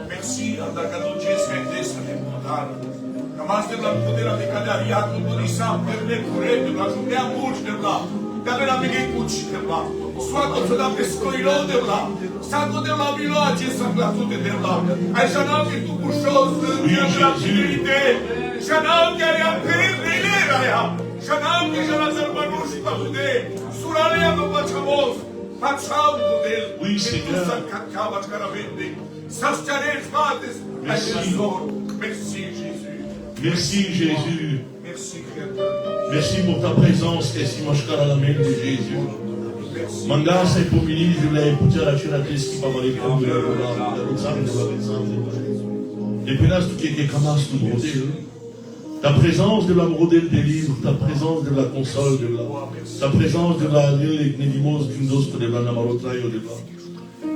Merci à ta cadeau Namaste la puterea de cadaria cu Bunisa perde curete la judea mulți de la care la bine cuci de la soato să da pescoilo de la saco de la biloace să la tute de la ai janal que tu pușos de la finite janal que ia perdilera ya janal que janal zărbănuș pa pude suralea no pachamos pachau del oui Seigneur sa cacava caravende sa stares mates merci Jésus. Merci Jésus. Merci Créateur. Merci pour ta présence che si moșcara la mente di Gesù. Manga sei pomini di lei putea acela testi pa mare con la rozzante la rozzante. Et puis là tout qui est camas tout modèle. Ta présence de la modèle des livres, ta présence de la console de la, ta présence de la nedimos d'une dosto de la namarotraio de la.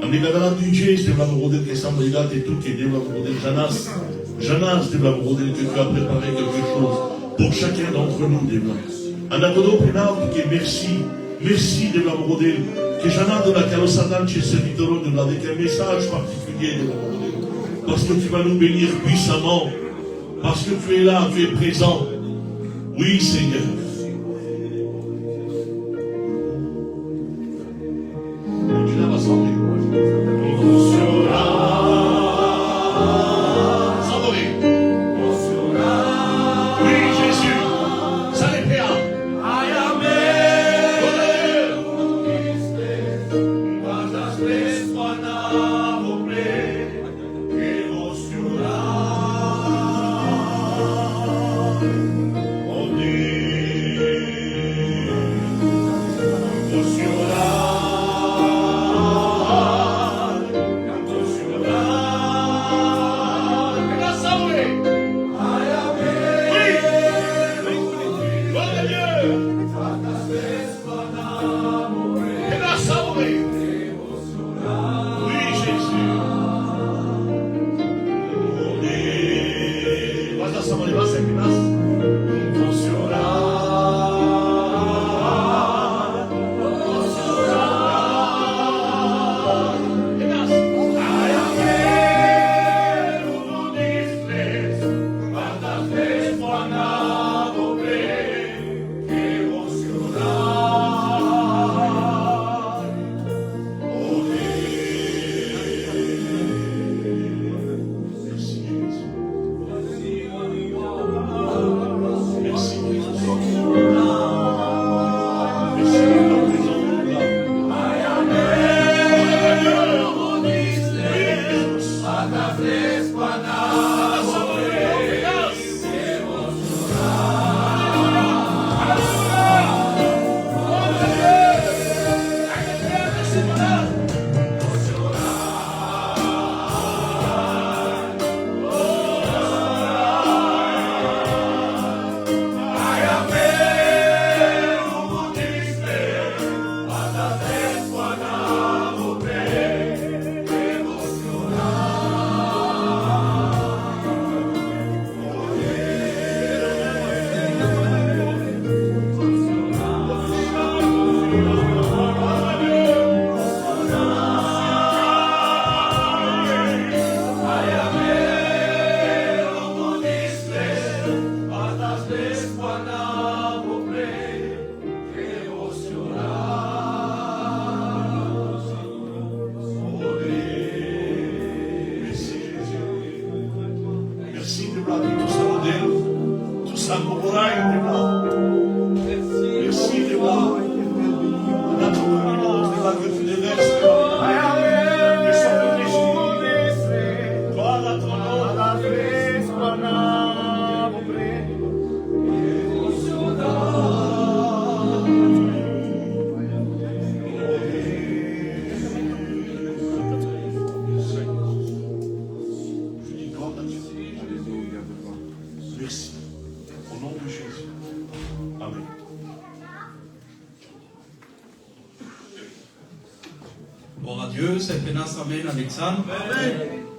Am legata du geste de la modèle che siamo legati tutti de la modèle Janas de la modèle que tu as préparé quelque chose pour chacun d'entre nous de la. Anagodo penal que merci de la modèle que Janas de la Calosadan chez servitoro de la avec un message particulier de la modèle parce que tu vas nous bénir puissamment. Parce que tu es là, tu es présent. Oui, Seigneur. Tu l'as rassemblé. Oui, Jésus. Ça les fait.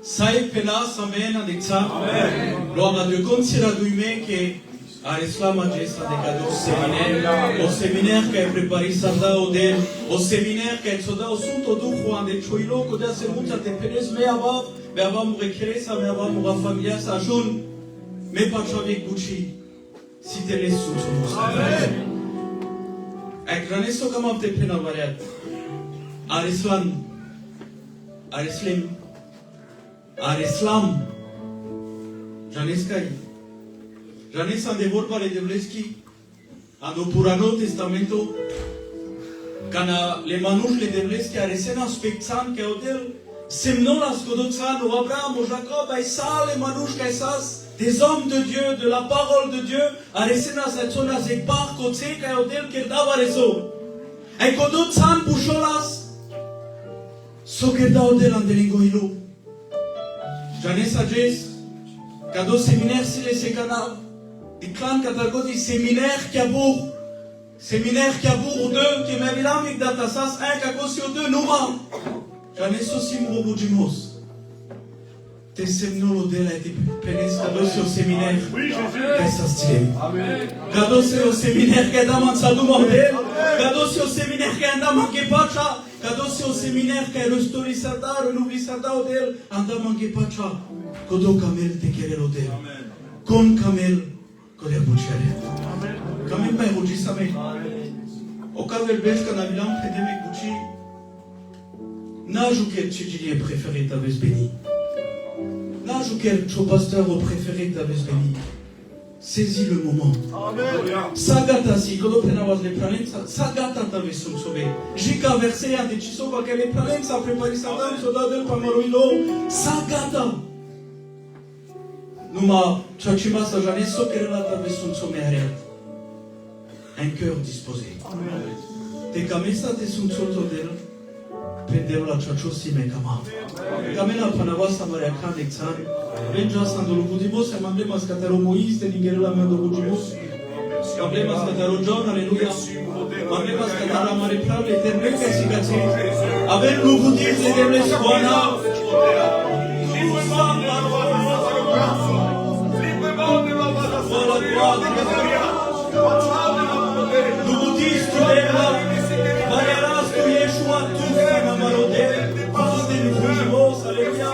Sai penas amen Alexandre. Gloire à Dieu. Comme c'est la douille que Areslama Jesa de Cado séminaire qui a préparé Sarda Odel, au séminaire qui a été au Sunto du Juan de Choilo, que da se mucha te penes me ava murekeresa, me ava mura familia sa jun, me pachavik Gucci, si te les sous Ekraneso kamam te pena variat. Areslan, Areslim, Areslam, Janeskai. Janes an devorbare de Vleski, ano Purano Testamento, cana le manuș le de Vleski aresena specțan că odel semnul ascodoțan au Abraham, au Jacob, ai sale manuș ca esas des hommes de Dieu, de la parole de Dieu, aresena zațona zekbar koțe ca odel kerdava rezo. Ai kodoțan pușolas, so kerda odel an delingoilo. Janes ages, cado seminaire sile se canav. Di clan catargoti séminaire Kabour deux qui m'a vilam ik datasas un kakosio deux noma. J'en ai sosi murobujimos. Te semnolo de la été penes cadosio séminaire. Oui Jésus. Pesastilem. Amen. Cadosio séminaire kadaman saduma odel. Cadosio séminaire kandaman kepacha. Cadosio séminaire restori sarda renouveler sarda odel. Andaman kepacha. Kodo kamel te querer odel. Amen. Kon kamel. Koder buchere. Kamem pa eroji same. Okavel belka na vilam pedeme gucci. Na jukel chidjili préféré taves béni. Na jukel cho pasteur au préféré taves béni. Saisis le moment. Sagata si kodo penavas le planeta. Sagata taves sum sobe. Jika verse a deciso va que le planeta prepari sadam sodadel pamaroilo. Sagata. Numa Chachima Sajane Sokerela Tavesun Someriat. Un cœur disposé. Te camesa te sunt sotodel. Pendeu la Chachosi Mekama. Camela Panava Samaria Kanexan. Benja Sandolubudimos, and Mamblemas Cataro Moïse, and Ingerla Mandolubudimos. Mamblemas Cataro John, Alleluia. Mamblemas Catara Maripla, et Termeca Sigati. Avec nous vous dire les Debles Guana. Nous disons tu Yeshua, tous en amarode, tous des nouveaux, alléluia.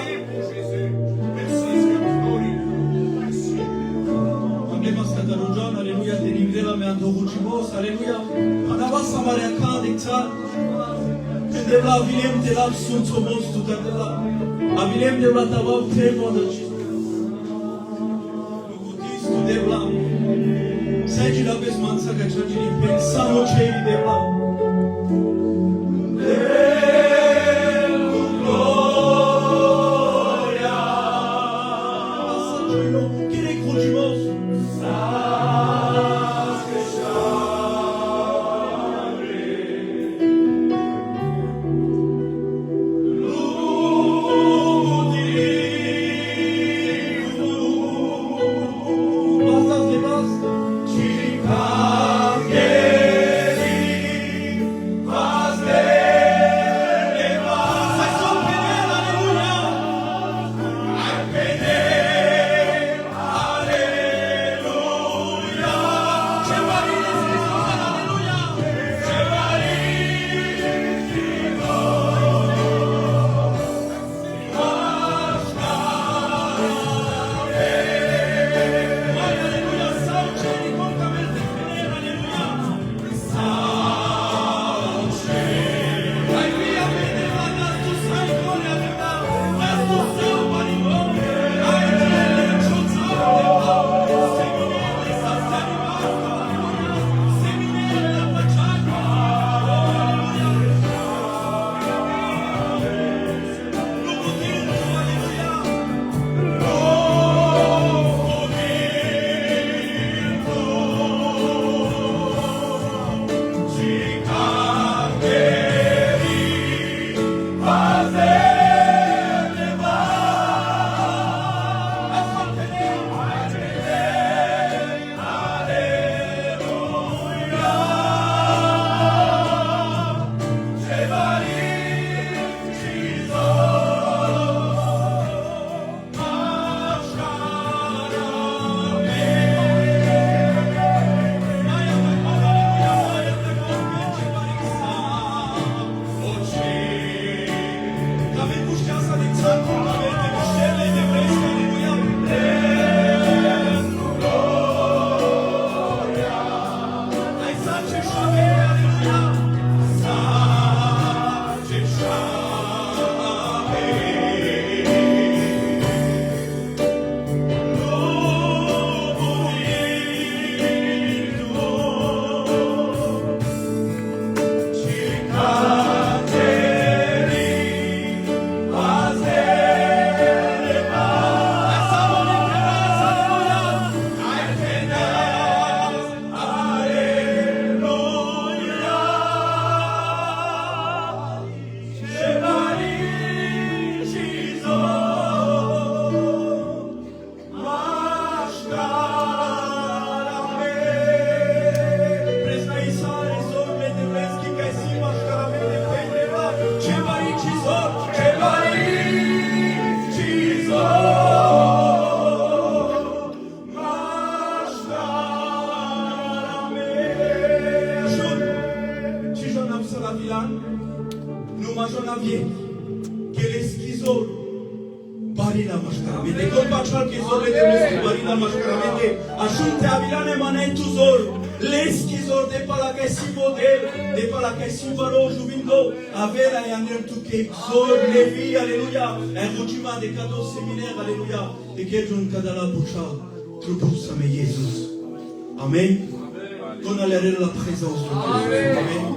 Emblemas Katarujan, alléluia, des niveaux, mais en dorujimos, alléluia. Anava Samaria Kandikta, de la Vilem de la Suntomos, tout à l'heure. Avilem de la Tavav, témoin de Jésus. Devla, senti la pesmanza che c'è di pensano c'è di devla. Gloria. Passaggio, che ne crugimos? nous mangeons bien, que les schizos, barina mascaramende, compaccial che sono le barina mascaramende, assunte avilane manentuzol, les schizos de pala che si model, de pala che si valo jubindo, avera e anem tu che xor, levi, alléluia, un rugima de cadeaux séminaires, alléluia, et que John Kadala Boucha, trouve mais Jésus. Amen. On a l'air de la présence de Dieu. Amen.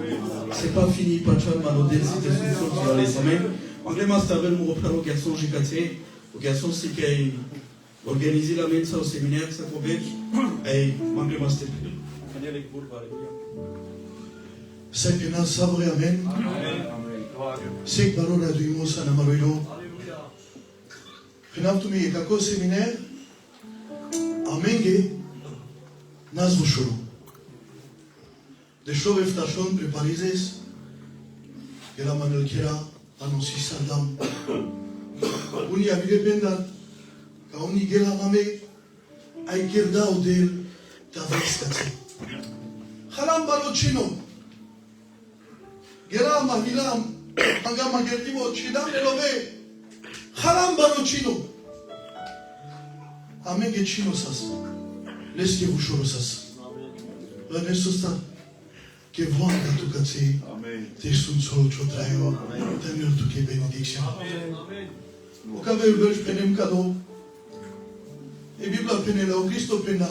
C'est pas fini, pas de chal, malodé, c'était sous le sol, les amen. Anglais Mastavel, mon repère au garçon GKT, au garçon c'est qu'il organise la mensa au séminaire, ça pour bec, et Anglais Mastavel. C'est que nous savons, amen. C'est que nous avons dit, nous avons dit, nous avons dit, nous séminaire, amen, nous avons dit, de choses eftations préparisées, que la manuel kera annonce Saddam. On y a vu les pendants, quand on y gela mame, ay gerda odel, tavestate. Halam balochino. Gela mavilam, anga magertimo chidam elove. Halam balochino. Amen gechino sas. Laisse vous choro sas. René Sostan. Que voit dans tout quartier, des sons solo chotraio, tenir toutes les bénédictions. Au cas où je prenne un cadeau, et Bible appelle là, au Christ appelle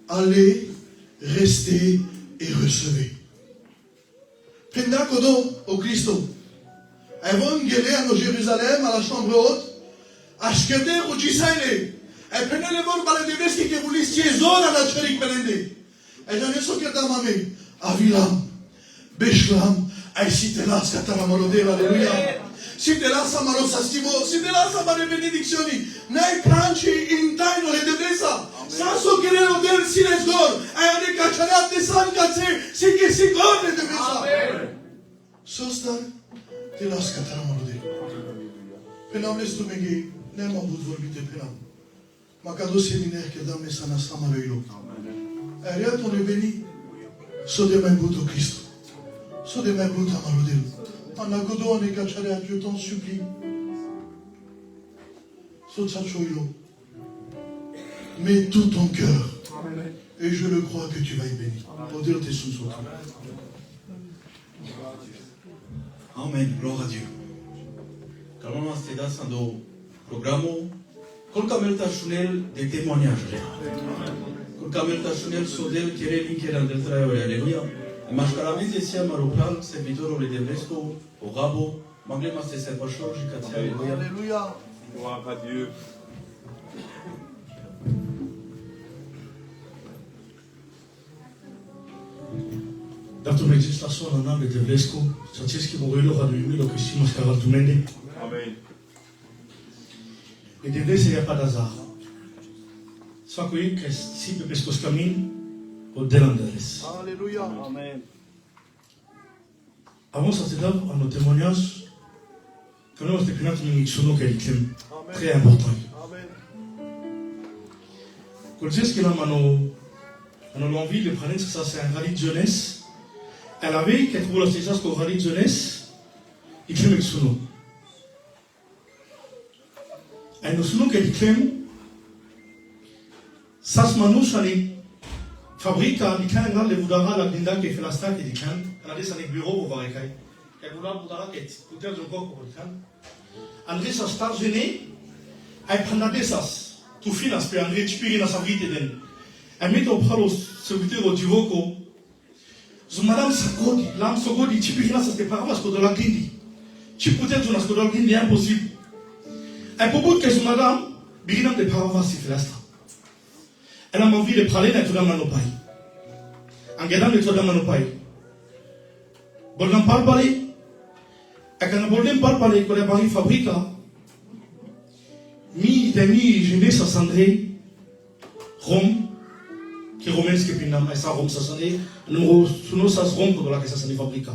allez, restez et recevez. Penda kodo au Christ. Avant de guérir à Jérusalem, à la chambre haute, acheter au Gisaïle. Et prenez le bon balai de vestes que vous listiez zone à la chérie Pelende. Et j'en ai ce que t'as mamé. Avilam, Beshlam, ay si te las katana malodela, alléluia. Si te las amaro sastivo, si te las amare benedizioni, nei canci in taino le devesa. Sasso che ne odel si les gor, ay ane cacciarat de san cazze, si che si gor le devesa. Sostar, te las katana malodela. Penam les tumegi, nema bud vorbite penam. Makado séminaire que dame sana samareilo. Ariat on est béni. So de mai bout au Christ. So de mai bout à Malodil. En agodo, on est cachéré à Dieu, t'en supplie. So tsachoyo. Mets tout ton cœur. Et je le crois que tu vas être béni. Pour dire tes sous autres. Amen. Gloire à Dieu. Calmons c'était dans ce programme. Quand Kamel Tachunel des témoignages. Kamel Tachunel Sodel Kere Linkeran del Traio, alléluia. Mascaramese sia Maropal, servitore le Devresco, au Rabo, Mangle Master Servachor, Jicatia, alléluia. Gloire à Dieu. Dato legislação na nave de Devresco, Satiski Morelo Radouimi, lo que si Mascaral Tumende. Amen. Et Devresco, il n'y a pas d'hasard. Soit que si Bebescos Camin, au Delandares. Alléluia. Amen. Avant ça, c'est d'abord à nos témoignages, quand nous avons été très important. Amen. Quand je sais qu'il a l'envie de prendre ça, c'est un rallye de jeunesse. Elle avait quelque chose de ça, qu'au rallye de jeunesse, il fait avec Souno. Et nous Souno qu'elle fait, ça se manouche à les fabrique à l'Ican, les Boudara, la Binda qui fait la stack et l'Ican, elle a des années bureaux pour voir les cailles. Elle voulait Boudara qui est peut-être encore pour l'Ican. André sa star gêné, elle prend des sas, tout finance, puis André tu peux dans sa vie d'Eden. Elle met au pralo, serviteur au Divoko. So madame Sakodi, l'âme Sogodi, tu peux finance, c'est pas grave, parce que de la Guindi. Tu peux être dans ce que de la Guindi est impossible. Elle propose que ce madame, Birinam de Parava, c'est fait la star. Elle a envie de parler de la manopai. En regardant le la manopai. Bon, on parle parler. Et quand on parle parler, quand on parle fabrique, mi jeunesse à Sandré, Rome, qui romaine ce qui est pinam, et ça Rome ça s'en est, nous souvenons ça Rome quand on a que ça s'en est fabriqué.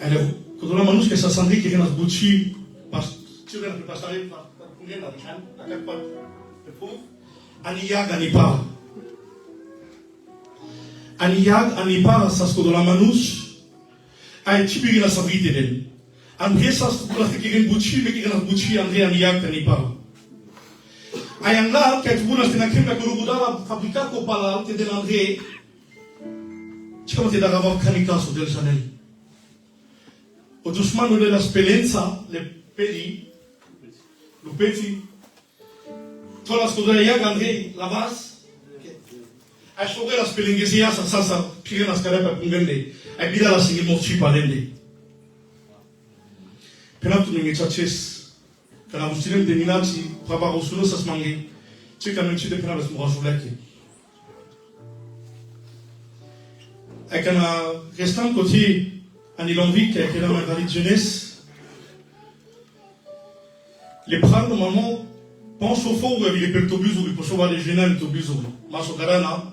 Alors, quand on a manouche que ça Sandré qui vient à se boucher, parce que tu viens de passer par combien dans les cannes, à quel point. Aniya Ganipa. Aniyag, Anipar, Sasko de la Manouche, a Tibiri la Sabrite d'elle. André Sasko la Tekirin Bouchi, mais qui a Bouchi, André Aniyag, Anipar. Ayangla, qui a tout le monde, la Kolobuda, fabrica Kopala, qui est de l'André. Tu commences à avoir Kanika sur Del Chanel. Au doucement, nous la spelenza, le petit, le petit. Toi, la Skodaïa, André, la base. A choqué la spelengesia, ça, pire la scalette à Pungende. A bida la single mortu par l'ende. Penant tout le monde, tchatches. Quand la mousseline de Minati, Papa Rosulo, ça se mangue. Tu sais, quand même, tu te prends la mourajulaki. Et quand on reste en côté, en Ilonvik, qui a été la Marguerite jeunesse, les prendre normalement, pense au fond, où il y a des peltobus, où il peut sauver les jeunes, les peltobus, où Masokarana.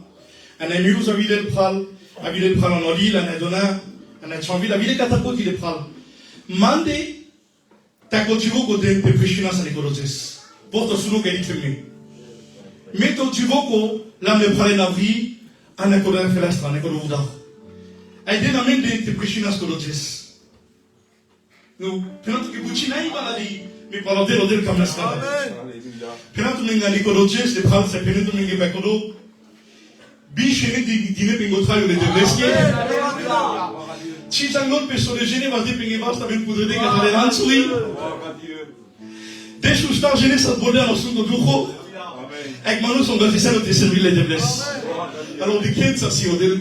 On a mis à ville de Pral, à ville de Pral en Oli, on a donné, on a changé la ville de Katako qui est Pral. Mande, ta continué côté de Péchinas à l'écologie. Porte sous nous qu'elle est fermée. Mais quand tu vois que l'âme de Pral est en vie, on a connu un félastre, on a connu un voudard. Elle est dans le même de Péchinas écologie. Nous, pendant que Bouchina est maladie, mais pendant que l'odeur comme la scandale. Pendant que nous avons l'écologie, c'est Pral, c'est pendant que nous avons l'écologie. Bichene di dine pengotraio le devesche. Ci zangot peso de gene vas de pengevas tamen pudre de catalan sui. De sustar gene sa border no sundo dujo. Ek manu son gafisano te servir le devles. Alors de quel ça si odel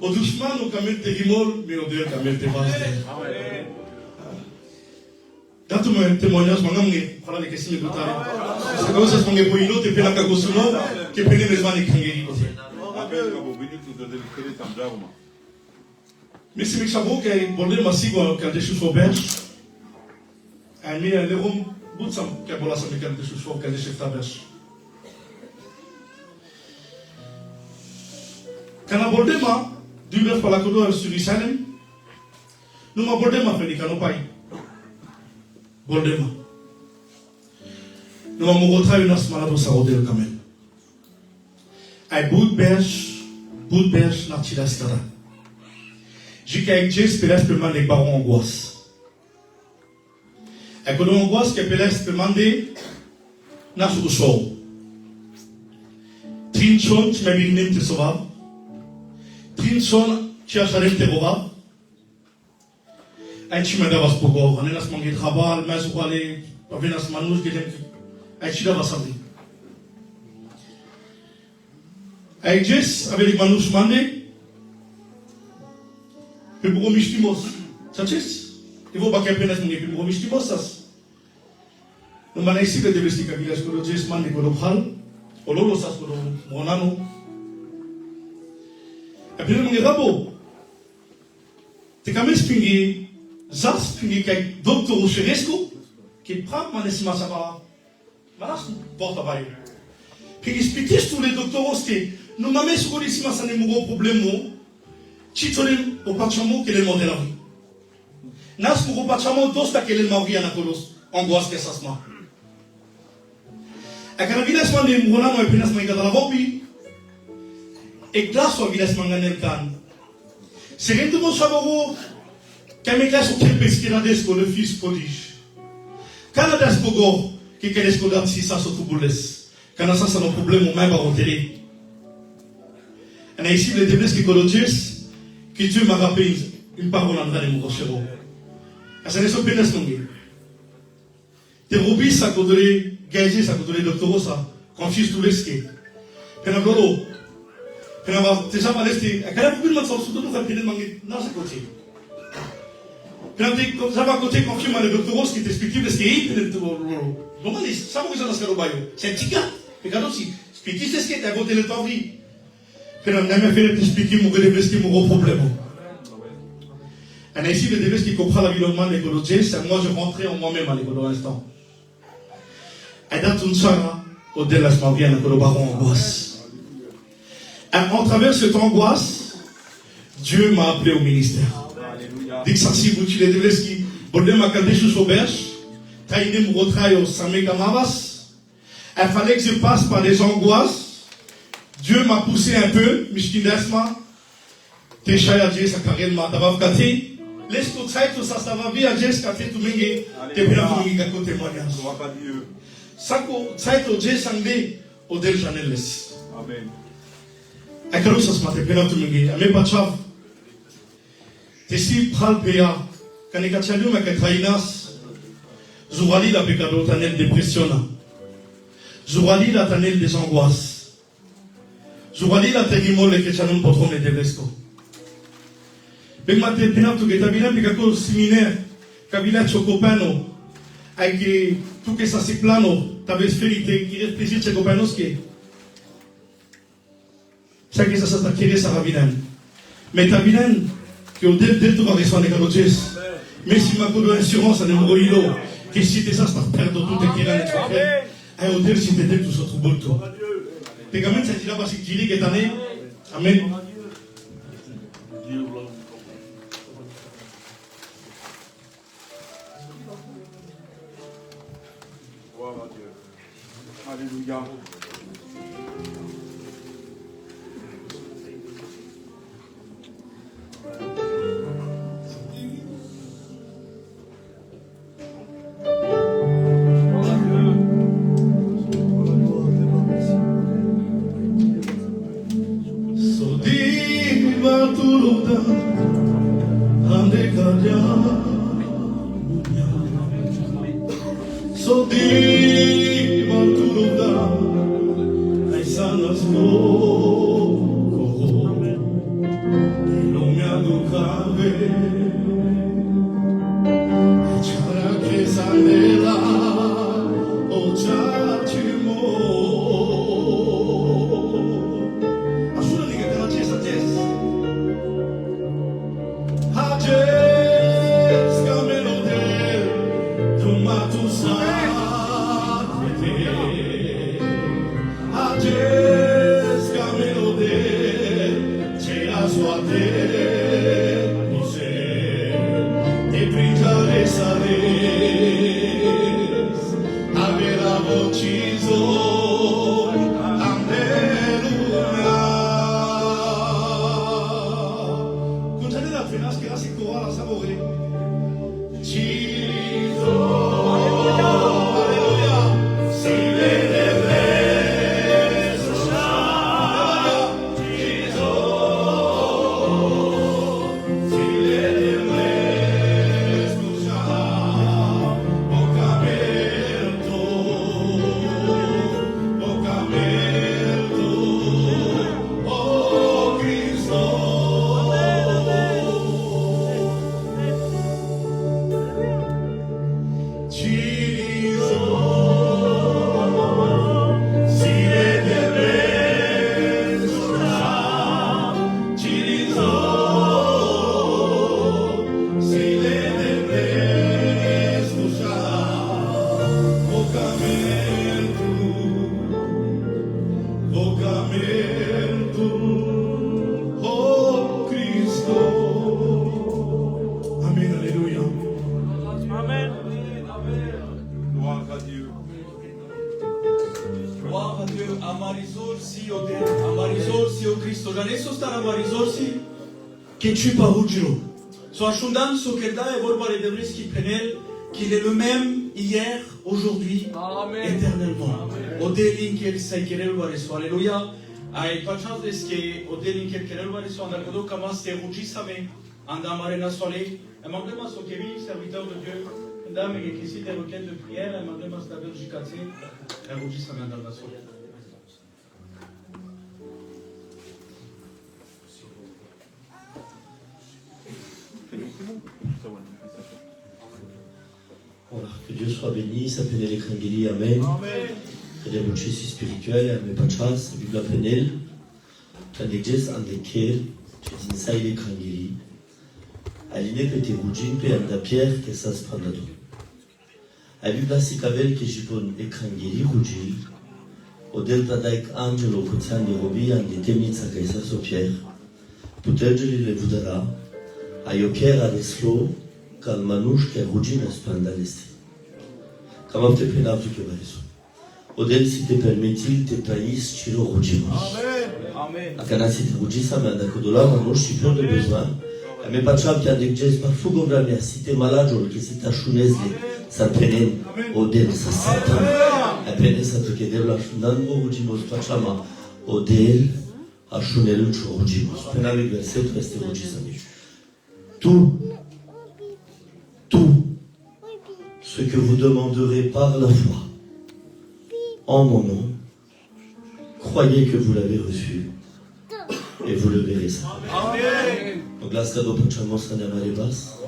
o doucement no camel te rimol mais odel camel te vas. Dato me témoignage mangamne para les questions de botare. C'est comme ça qu'on est pour ino te pena ka gosuno que pene les mani kangeri. Mais c'est Mexabo qui a volé ma cible quand des choses au berge. Et mis un lérum bout de sang qui a volé sa mécanique de choses quand des chefs à berge. Quand on a volé ma, du berge par la couleur sur Israël, nous m'a volé ma frère, quand on paye. Volé ma. Nous m'a montré une autre malade au Sarodé quand même. Et bout de berge na tira stara. Jikai jes pelas pemande baron angoisse. E quando angoisse que pelas pemande na su show. Trinchon tu m'as bien te sauver. Trinchon tu as charré te roba. Et tu m'as d'avance pour go. On est là se manger travail, mais sur aller avec nas manouche que j'aime. Et tu dois s'abri. Avec Jess, avec les manouches mandés, le bureau mistimos. Ça tu sais? Il faut pas qu'il y ait peine à ce moment, le bureau mistimos, ça. Nous m'avons ici le domestique à village, que le Jess mandé, que le pral, au lolo, ça, que le monano. Et puis, nous m'avons dit, rabo. T'es quand même spingé, zas, spingé, qu'avec docteur Ocheresco, qui prend ma nesima, ça va. Voilà, porte à bail. Puis, il expliquait tous les docteurs, que nous m'avons sur les cimas, ça n'est pas un problème. Chitolim au pachamo, quel est le modèle à vie. Nas pour au pachamo, dos ta quel est le mari à la colos, angoisse que ça se marre. Et quand la ville est mandée, nous avons un pénas manga dans la bobby, et glace au village manga nel can. C'est rien de mon savoir, quand mes classes sont très pesquées le fils prodige. Quand la das pogor, qui est l'escodard si ça se trouve quand ça, c'est un problème, on m'a pas enterré. On a ici les déblés qui collogent, qui Dieu m'a rappelé une parole en train de mon chéro. Et ça n'est pas bien estongué. Des robis, ça coûterait gager, ça coûterait doctoraux, ça. Confuse tout l'esqué. Puis on a glolo. Puis on a déjà mal esté. Et quand on a beaucoup de monde, ça nous fait péter de manger dans ce côté. Puis on a déjà à côté, confirme le doctoraux, qui t'explique le ski, puis le non, mais ça vous a dans c'est un petit gars. Mais quand aussi, expliquez ce qui est à côté de ton vie. Puis on a même fait expliquer mon gros problème. On a ici le début qui comprend l'environnement de l'écologie, c'est moi je rentrais en moi-même à l'écologie à l'instant. Et dans tout ça, au-delà de ce moment, il y a un baron angoisse. Et en travers cette angoisse, Dieu m'a appelé au ministère. Dit que ça, si vous tuez les débats qui, bonne ma calde sous auberge, taïne mon retraille au samé gamavas, il fallait que je passe par des angoisses. Dieu m'a poussé un peu, mishkindasma, Teshaya Jesa Karen Matavav Kati, laisse tout ça, tout ça, ça va bien, Jess Kati, tout mingi, te pena tout mingi kako témoignage. Sako, ça est au Jess Angé, au Del Janeles. Amen. Akalu sa smate pena tout mingi, ame bachav. Tesi pral peya, kanekachaliu makatrainas, Zourali la pecado tanel dépressionna. Zourali la tanel des angoisses. Zourali la tegimo le kechanum potron de devesco. Ben matin pinatu que tabila picako séminaire, kabila chocopano, avec tout que ça se plano, tabes férité, qui reste plaisir chocopanos que. Ça que ça t'acquérir ça ravinan. Mais tabinan, que au début tout va rester en écologistes. Mais si ma couleur d'assurance a un roïlo, que si t'es ça, ça perd tout tes kilos et fait. Et au début, si t'es tout ça, tout bon tout. T'es quand même, ça dit là, parce que tu dis que t'en es. Amen. Gloire à Dieu. Alléluia. Qu'il est le même hier, aujourd'hui, éternellement. Alléluia. Ai pas chance que o delin que querer va sur andar kodo kama se rujisame anda marena sole. Amandement so kevi serviteur de Dieu. Ndame que ici des requêtes de prière, amandement sta belgicate, rujisame andar na sole. Voilà, que Dieu soit béni, ça pénèle les krangeli, amen. Que des bonnes choses spirituelles, mais pas de chance, la Bible pénèle. Quand des gestes en déquer, tu dis ça, il est krangeli. Aline que t'es rougin, pe anda pierre, que ça se prend à tout. La Bible si kavel que jipon e krangeli rougin, au delta daik angelo kutsan de robi, en des temnitsa kaisa so pierre. Putergeli le voudra, a yoker a deslo, Kalmanush ke rujin espandaliste. Kamam te penav tu ke bariso. Odel si te permitil te païs chiro rujimos. Akana si te rujisa mais anakodola maman je suis plein de besoin. Mais pas chab qui a des gestes par fou comme la si t'es malade ou que si t'as chounez ça penen odel ça satan. A penen ça te keder la chounan rujimos pas chama odel a chounel rujimos. Pena avec verset reste rujisa. Tout ce que vous demanderez par la foi en mon nom, croyez que vous l'avez reçu et vous le verrez ça. Donc là, c'est pachamos anamalebas,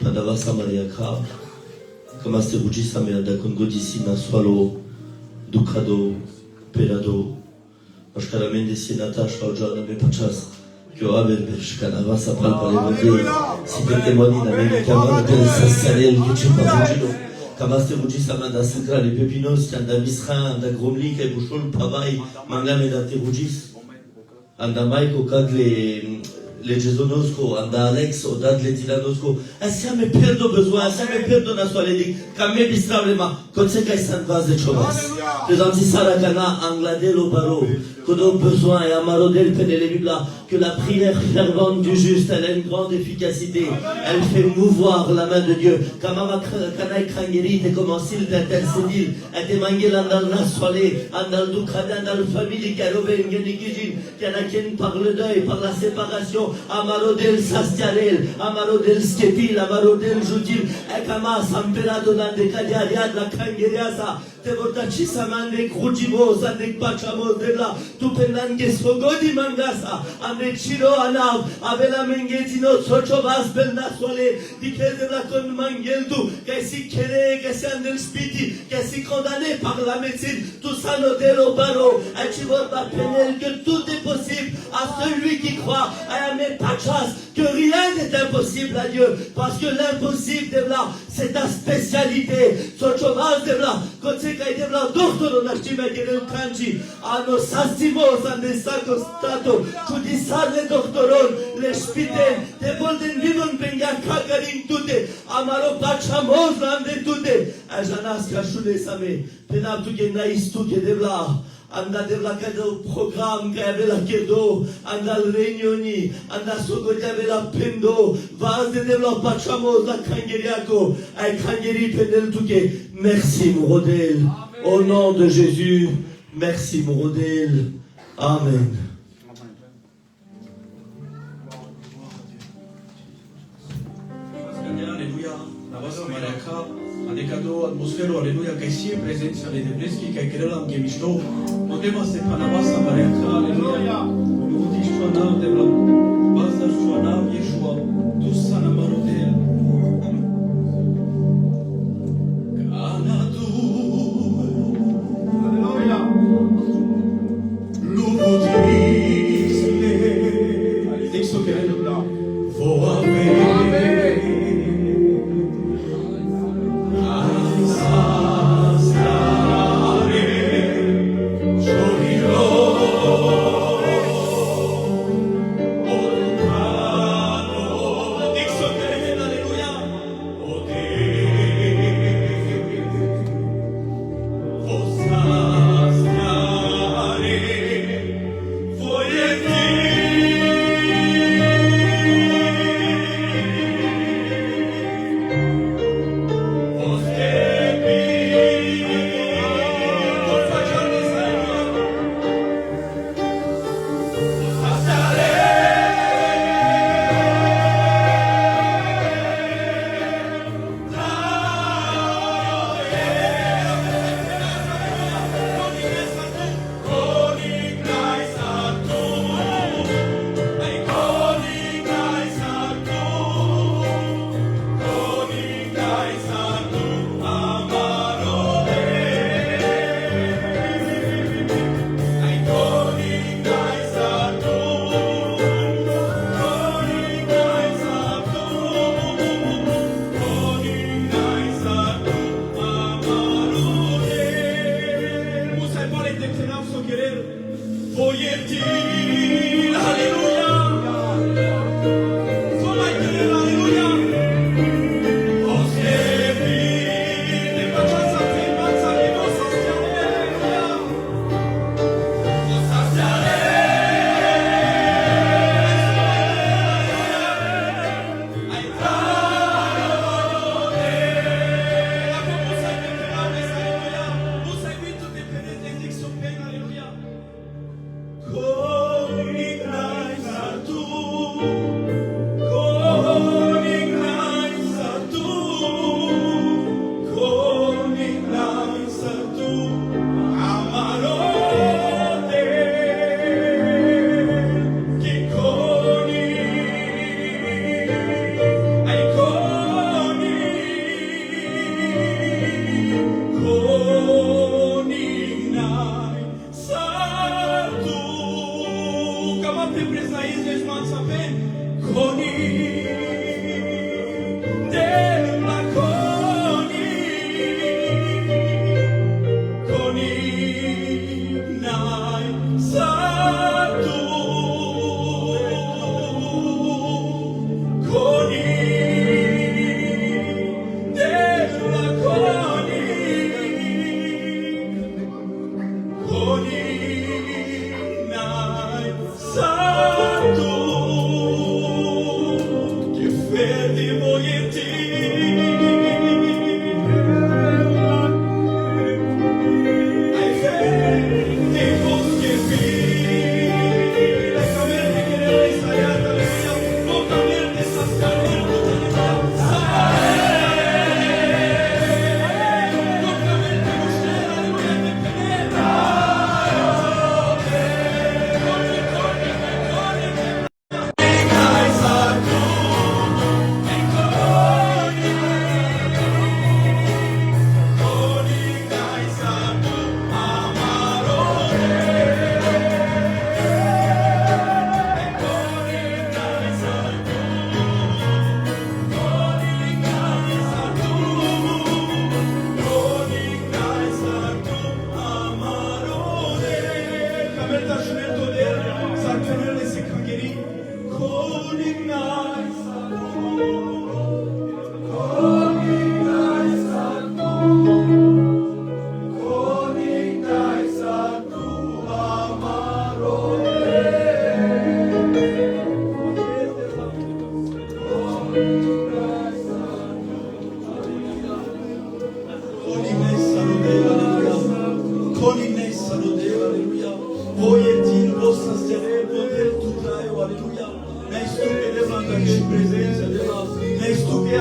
padavas amaliaka, comme asteruji sameada kongo d'ici naswalo, dukrado, pelado, mashkaramen de sinata shawjana me pachas, que aver bershkanava sapral palevade, si te témoignes d'américain, de sasalel que tu pas Kamaste Ruji Samanda Sakra, les Pépinos, Anda Misra, Anda Gromli, Kaibushol, Pavai, Mangam et Date Rujis, Anda Maiko, Kad les Jesonosco, Anda Alex, Odad les Tilanosco, Asia me perdo besoin, Asia me perdo nasoaledi, Kamé Bistrablema, Kotseka San Vaz de Chovas, les Antisarakana, Angladelo Baro, Kodo besoin et Amarodel Penele Bibla, que la prière fervente du juste, elle a une grande efficacité, elle fait mouvoir la main de Dieu. Kamama Kanai Krangeri, t'es comme un cil d'intercédile, elle t'est mangé dans la soirée, dans le Dukrada, dans la famille, qui a levé une guénikijin, qui a naqué par le deuil, par la séparation, Amarodel Sastiarel, Amarodel Skepil, Amarodel Joudil, Ekama Sampera Donan de Kadiariad, la Krangeriasa, Tevotachi Samande, Krujimos, Andek Pachamos, de la Tupenange Sogodi Mangasa, Andek Chiro Anav, Avela Mengetino, Sochobas, Belnasole, Dike de la Con Mangeldu, Kessi Kere, Kessi Andel Spiti, Kessi condamné par la médecine, tout ça Nodelo Baro, Achivor Bapenel, que tout est possible à celui qui croit, à Amen Pachas, que rien n'est impossible à Dieu, parce que l'impossible de là, c'est ta spécialité. Sochobas de là, Kotsekai de là, Doctor Nachime Gerel Kanji, Ano Sastimos, Andesako Stato, Kudisar le Doctoron, le Spiten, Te Bolden Vivon Benga Kagarin Tute, Amaro Pachamos Lande Tute, Ajanas Kachule Same, Penatu Genaïs Tuke de là. Anda de la cadeau programme qui avait la cadeau, anda le réunioni, anda sogodia avait la pendo, vase de la pachamos la kangeriako, ay kangeri pendel touke. Merci Mourodel, au nom de Jésus, merci Mourodel, amen. Alléluia, la voix Malaka. Adekado atmosfero aleluya que siempre presencia de Debreski que querelam que mishno podemos de panabasa mariaka aleluya nuti shwana de la basa shwana yeshua tu sana marodel kanatu aleluya lubutisle texto que aleluya voa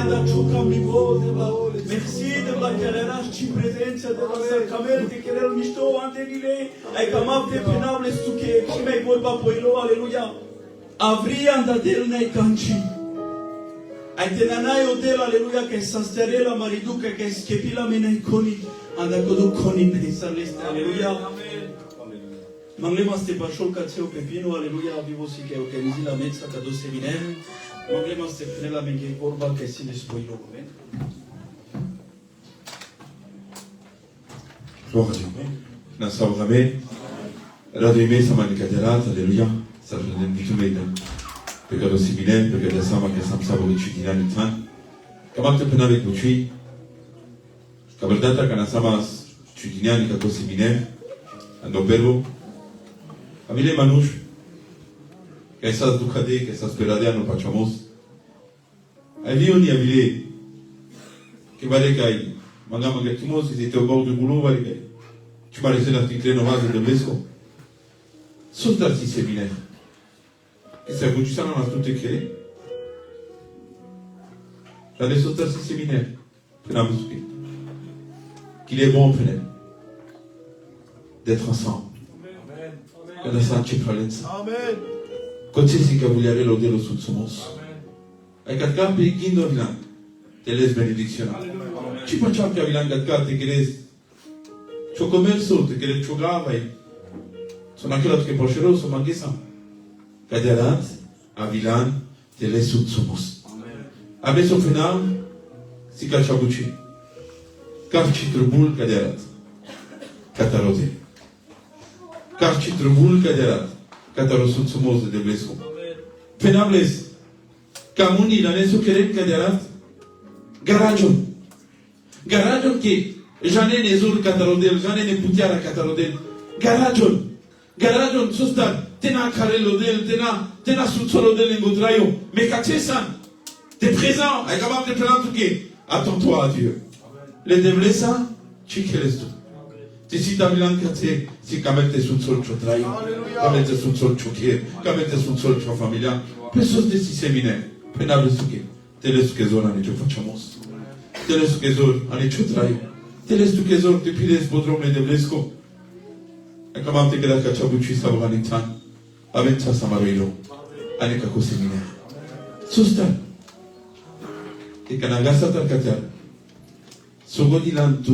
da ciuca mi vodeva. Merci de la chiareraș ci prezența de la sacramente che era mișto ante dile. Ai camap de penable stuche și mai vorba poilo, aleluia. Avrian da del nei canci. Ai tenanai o del, aleluia, che sa sterela mariduca che schepila mena iconi. Anda codu coni nei saleste, aleluia. Manglema ste pașol ca țeu pepino, aleluia, vivo si che organizi la mezza ca do seminem. Manglema ste penela menghe vorba che si ne spoilo, amen. Gloire à Dieu. Nasaurame, radime samanikadarat, alléluia. Ça je donne du tout maïda. Pecado similem, pecado sama que sam sabori chidina nitan. Comment te pena avec bouchui? Kabaldata kana samas chidina ni kako similem. Ando perbo. Amile manush. Que esas ducade, que esas peradea no pachamos. Avi on y avile. Que vale kai. Manga timos, si c'était au bord du boulot, vale kai. Tu m'as laissé l'article normal de Blesco. Sauf dans le séminaire. Et ça vous dit ça dans tout écrit. J'allais sauter dans ce séminaire. Qu'il est bon, Prenel. D'être ensemble. Quand on s'en tient parler de ça. Quand c'est que vous voulez aller l'auder le sous de somos. Et quand on peut y guider là, te laisse bénédiction. Tu peux pas qu'il y a un gars qui te laisse. Tu commerce, tu laisse tu grave. Sono anche l'altro che porcerò, sono anche sa. Caderat, Avilan, Tele Sud Somos. Adesso final, si cacciabuci. Carci trubul caderat. Catarote. Carci trubul caderat. Cataro Sud Somos de Blesco. Penables. Camuni, la neso queret caderat. Garaggio. Garaggio che Jane ne zul catarodel, Jane ne putiara catarodel. Garaggio. Garajon sustan tena karelo del tena sutsolo del engotrayo mais kachesan t'es présent ay capable de présent tout que attends-toi à Dieu les deblesa chikelesto ti si tamilan katse si kamete sutsol chotrayo kamete sutsol chokier kamete sutsol cho familia pesos de si séminaire penable suke teles que zona ni facciamos teles que zona ani chotrayo teles que zona te pides bodrom de blesco. E come te che cacciabuci savranitan, aventa samarilo, anche a cosimine. Sustan, che canagassa tarcatar, sogodilantu,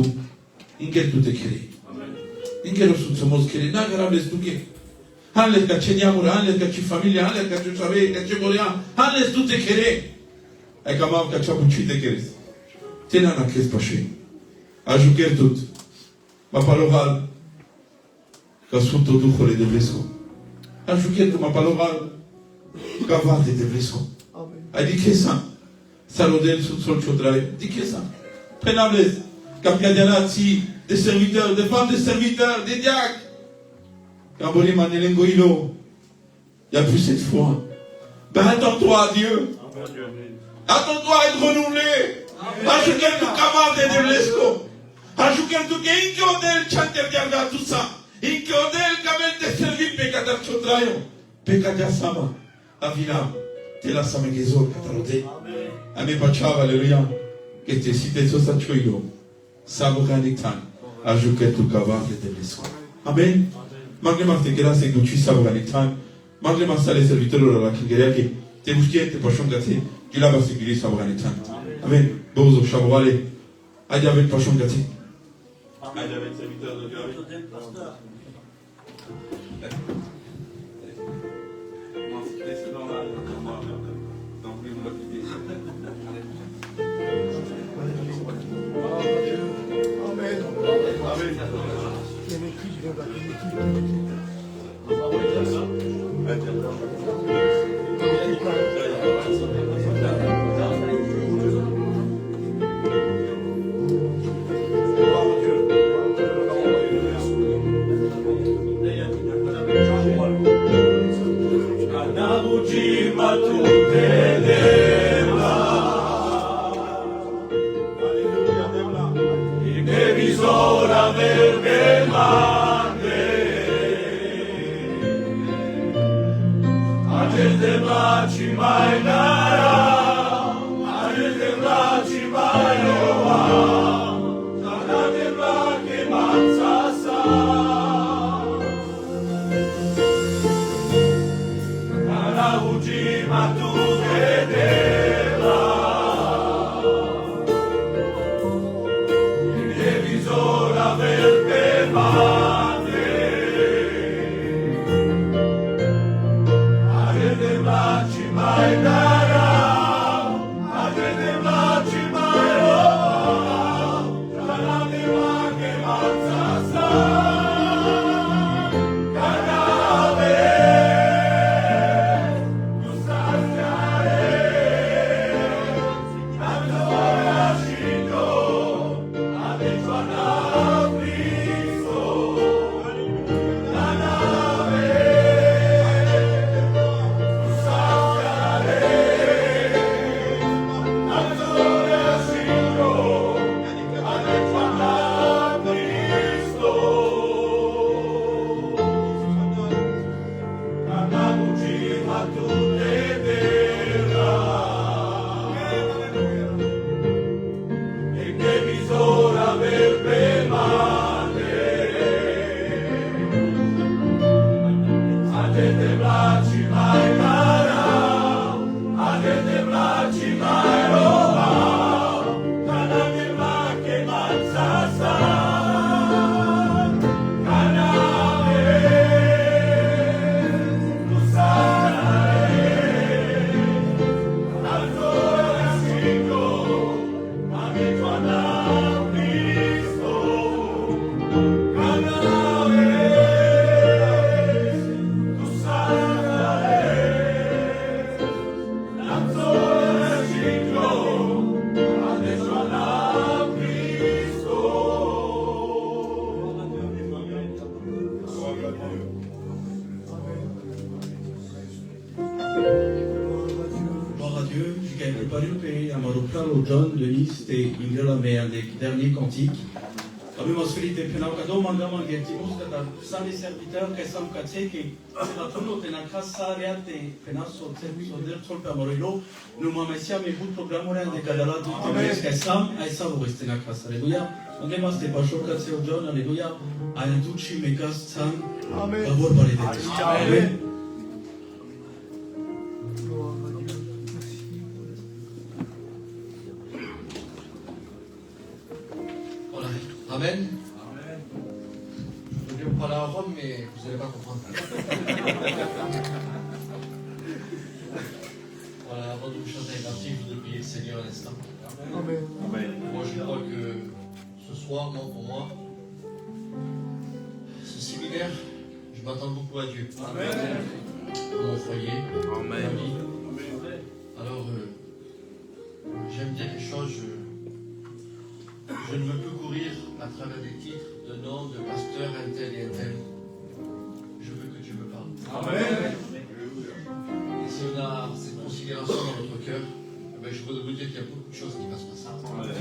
in che tu te crei. In che lo somos crei, na grave stuche. Alle che ceniamo, alle che ci famiglia, alle che ci savei, che ci vogliamo, alle tu te crei. E come cacciabuci te crei. Tena na che spasce. A giuger tut. Ma paloval. Casuto duhole de Blesco. Ajuqueto ma paloval. Cavate de Blesco. A di che sa? Salodel sul sol chodrai. Di che sa? Penables. Capcadianati, des serviteurs, des femmes des serviteurs, des diacres. Camboli manelengoilo. Il n'y a plus cette foi. Ben attends-toi à Dieu. Attends-toi à être renouvelé. Ajuqueto cavate de Blesco. Ajuqueto che inchiodel chanter diarga tout ça. Inche odel camel te servit pecatar chotrayo. Pecatar sama. Avila. Te la sama gezor catarode. Ame pachava, alléluia. Que te cite sosa choyo. Sabo ganitan. Ajuke tu kavar de Blesco. Amen. Mangle marte grazie que tu sabo ganitan. Mangle masale serviteur la kingeria que te busqué te pachon gate. Qui la basi gili sabo ganitan. Amen. Bozo shaboale. Adia avec pachon gate. Adia avec serviteur de Dieu. Aceste braci mai darà, aceste braci John, Denis, et Ingela, mais un des derniers cantiques. Abbiamo scritto per una domanda che ti mostra sali serviteur che sono cazze che la tono te na casa reate penasso del sol per morilo non ma siamo in programma de cadala tutti mes che sam ai savo queste na casa alleluia non è mas te pascio cazze o John alleluia ai tutti me gas sam amen favor parete amen. Amen. Je vais vous parler en Rome, mais vous n'allez pas comprendre. Voilà, avant de vous chanter un cantique, je voudrais prier le Seigneur un instant. Amen. Moi, je crois que ce soir, pour moi, ce séminaire, je m'attends beaucoup à Dieu. Amen. Pour mon foyer, pour ma vie. Alors, j'aime dire quelque chose. Je ne veux plus courir à travers des titres de nom de pasteur un tel et un tel. Je veux que Dieu me parle. Amen. Et si on a cette considération dans notre cœur, je veux vous dire qu'il y a beaucoup de choses qui vont se passer. Amen.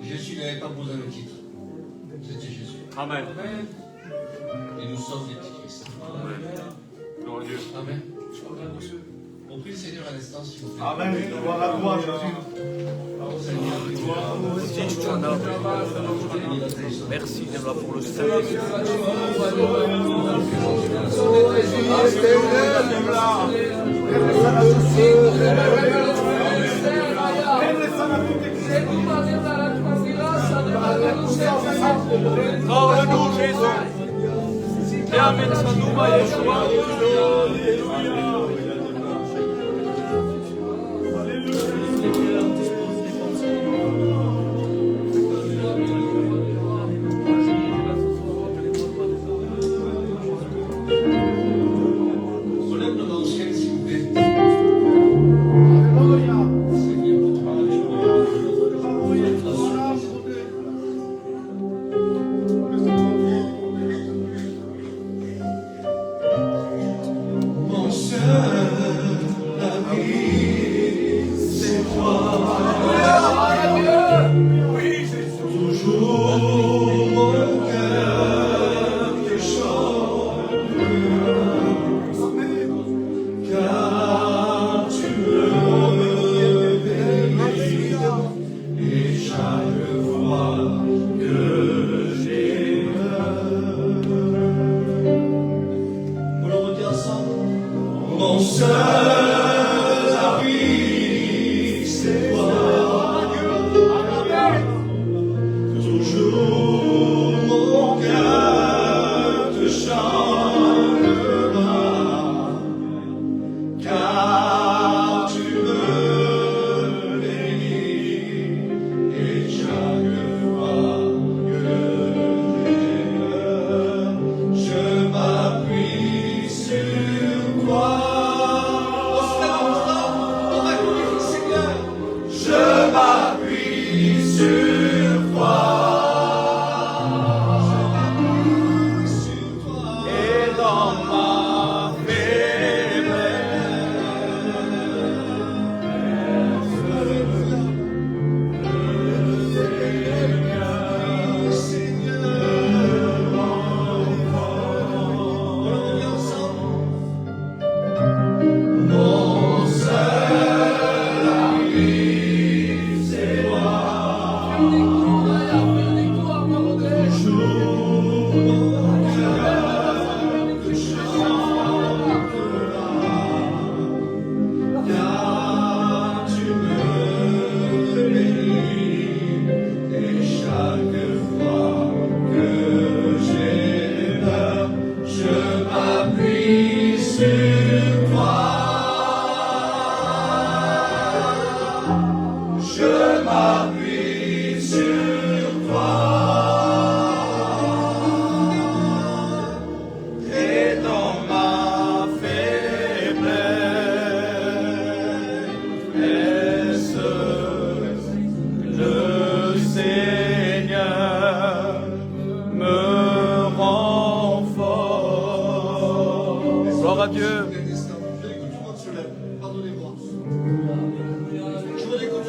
Jésus n'avait pas besoin de titre. C'était Jésus. Amen. Et nous sommes des petits Christ. Amen. Amen. On prie le Seigneur à l'instant, s'il vous plaît. Amen. Gloire à toi, Jésus. Merci pour le Saint-Esprit. Nous Jésus. Et amène ça nous à Yeshua. Oh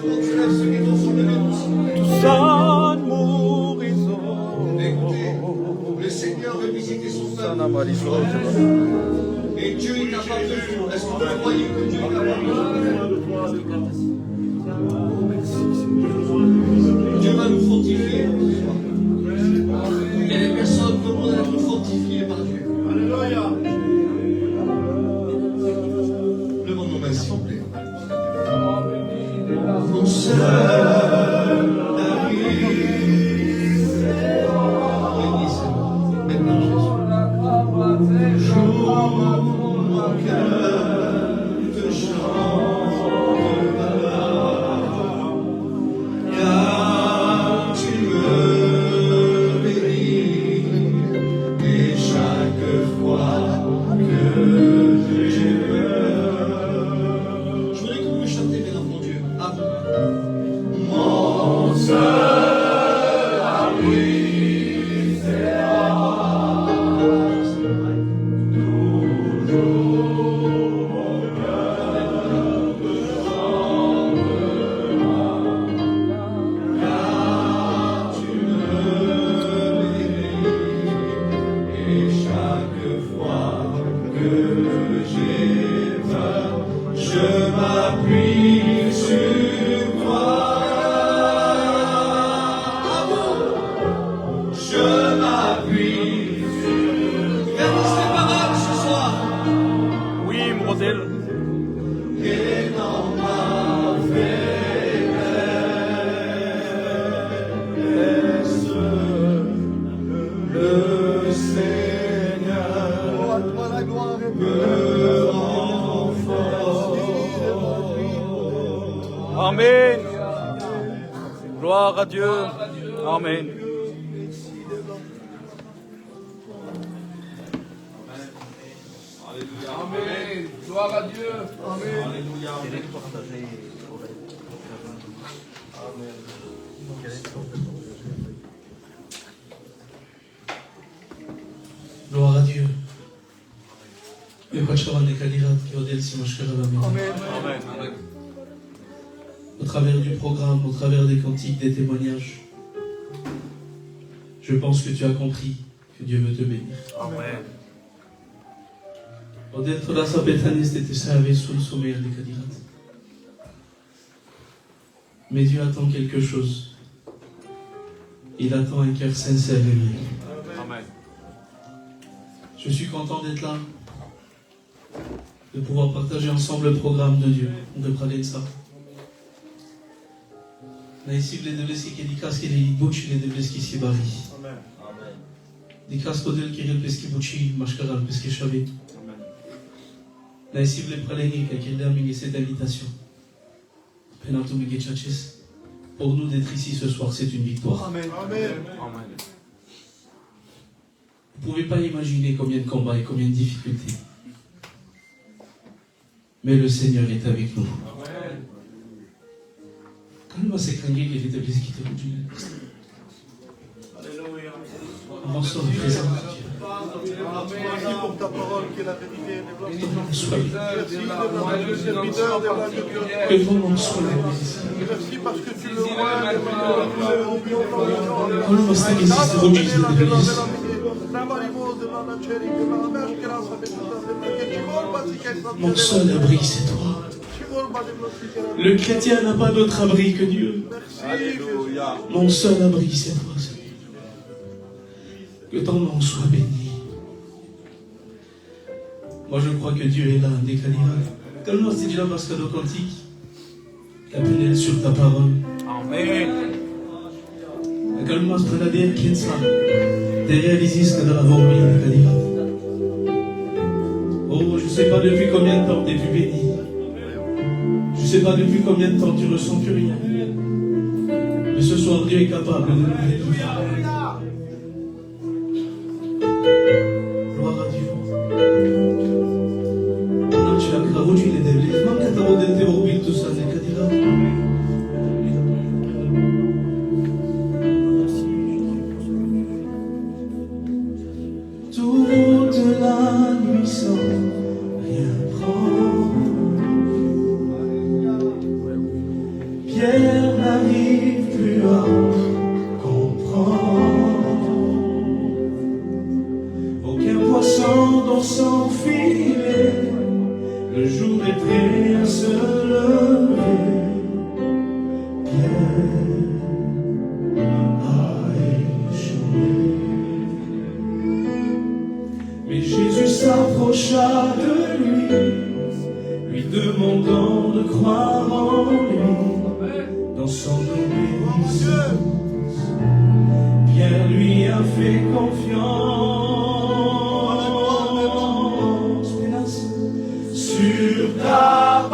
tout le monde se lève, ceux qui sont sur le lit. San morizo. Écoutez, le Seigneur veut visiter son peuple. Sana marizo. Et Dieu est capable de tout. Est-ce que vous croyez que Dieu est capable de tout? Dieu va nous fortifier. Et les personnes demandent d'être fortifiées par Dieu. Alléluia. Levons nos mains, s'il vous plaît. Mon seul David. Maintenant, Jésus. Joue mon cœur de chant de valeur. Car tu me bénis. Et chaque fois que j'ai peur. Je voudrais que vous me chantez, mesdames, mon Dieu. Mon seul abri. Oui, modèle. Le Seigneur me rend fort. Amen. Gloire à Dieu. Amen. Amen. Gloire à Dieu. Amen. Gloire à Dieu. Au travers du programme, au travers des cantiques, des témoignages, je pense que tu as compris que Dieu veut te bénir. Amen. Dentro da sua betania te serve sul sommeil de Kadirat. Mais Dieu attend quelque chose. Il attend un cœur sincère et libre. Amen. Je suis content d'être là, de pouvoir partager ensemble le programme de Dieu, de parler de ça. Naïsib les devleski qui dikas qui les bouchi les devleski si bari. Amen. Dikas kodel qui rel peski bouchi mashkaral peski chavé. Naïsib les praleni qui termine cette invitation. Penatou Miguel pour nous d'être ici ce soir, c'est une victoire. Amen. Amen. Vous ne pouvez pas imaginer combien de combats et combien de difficultés. Mais le Seigneur est avec nous. Quand nous c'est craigné qu'il est de qui te continue. Alléluia. Avançons en présence de Dieu. Merci pour ta parole qui est la vérité. Sois Le serviteur de la lumière. que ton nom soit béni. Merci parce que tu le vois. Quand nous sommes ici, c'est Dieu de l'Église. Mon seul abri, c'est toi. Le chrétien n'a pas d'autre abri que Dieu. Mon seul abri, c'est toi, Seigneur. Que ton nom soit béni. Moi, je crois que Dieu est là, Décalira. Calme-moi, c'est déjà parce que nos cantiques, appelez sur ta parole. Amen. Calme-moi, c'est la dernière qui est ça. Derrière les isques de la vorbille, Décalira. Oh, je ne sais pas depuis combien de temps tu es béni. Je ne sais pas depuis combien de temps tu ressens plus rien. Mais ce soir, Dieu est capable de nous donner tout. Gloire à Dieu. Pendant que tu as craroudu les déblés, même quand tu as redété au bill, tout ça, n'est qu'à dire. Toute la nuit sans rien prendre. pierres n'arrivent plus à comprendre. Aucun poisson dans son filet, le jour est prêt à se lever. Pierre a échoué. Mais Jésus s'approcha de lui demandant de croire en lui, dans son obéissance. Pierre lui a fait confiance. Sur ta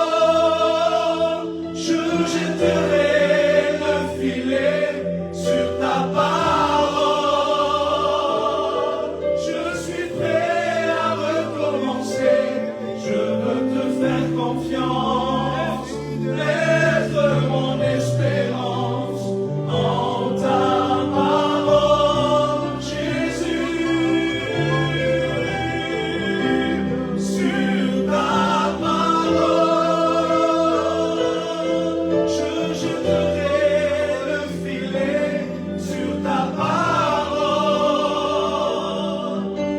parole, je jetterai le filet. Sur ta parole, je suis prêt à recommencer. Je veux te faire confiance, mettre mon espérance en ta parole, Jésus. Sur ta parole, je jetterai le filet. Sur ta parole,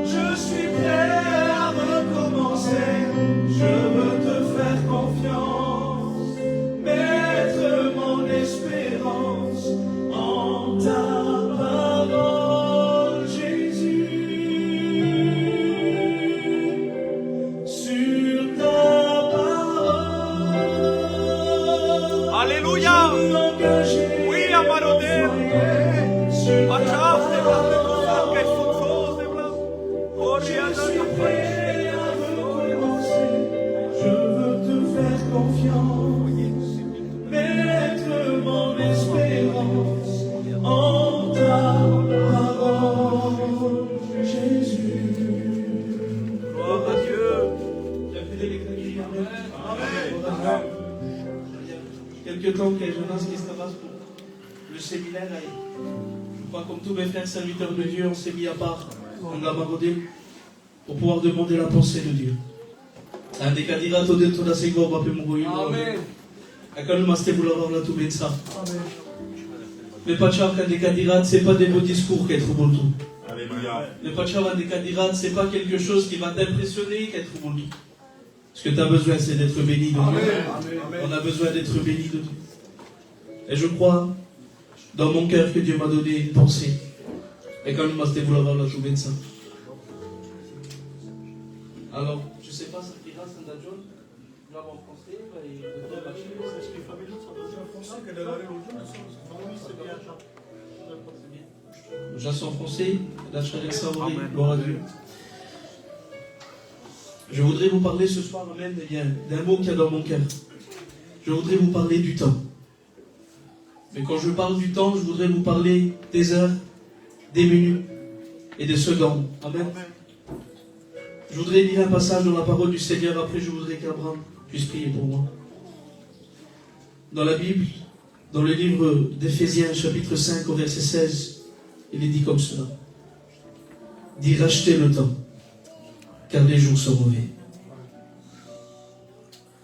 je suis prêt à recommencer. Je veux te faire confiance, mettre mon espérance en ta parole, Jésus. Sur ta parole, Alléluia. je veux engager Oui, amado Deus. sur ta Pachaste, parole. que sucos de blanc. Je suis prêt à recommencer. Je veux te faire confiance, mettre mon espérance en ta parole, Jésus. Gloire à Dieu. Amen. Quelque temps que Jonas qui se passe pour le séminaire, je crois comme tous mes frères serviteurs de Dieu, on s'est mis à part en Gamarodé pour pouvoir demander la pensée de Dieu. Un des candidats au détour de la Seigor va plus mourir. Amen. À quand le master vous l'avoir là tout bien ça. Le Pachar quand des candidats, c'est pas des beaux discours qui est trop beau tout. Alléluia. Le Pachar des candidats, c'est pas quelque chose qui va t'impressionner qui est trop beau. Ce que tu as besoin, c'est d'être béni de Dieu. On a besoin d'être béni de Dieu. Et je crois dans mon cœur que Dieu m'a donné une pensée. Et quand le master vous l'avoir là tout bien ça. Alors, je ne sais pas, ça ira, Santa John, je vais en français, J'assens en français, la chaleur savourée, gloire à Dieu. Je voudrais vous parler ce soir même d'un mot qu'il y a dans mon cœur. Je voudrais vous parler du temps. Mais quand je parle du temps, je voudrais vous parler des heures, des minutes et des secondes. Amen. Je voudrais lire un passage dans la parole du Seigneur. Après, je voudrais qu'Abraham puisse prier pour moi. Dans la Bible, dans le livre d'Éphésiens, chapitre 5, au verset 16, il est dit comme cela. Dit, rachetez le temps, car les jours sont mauvais.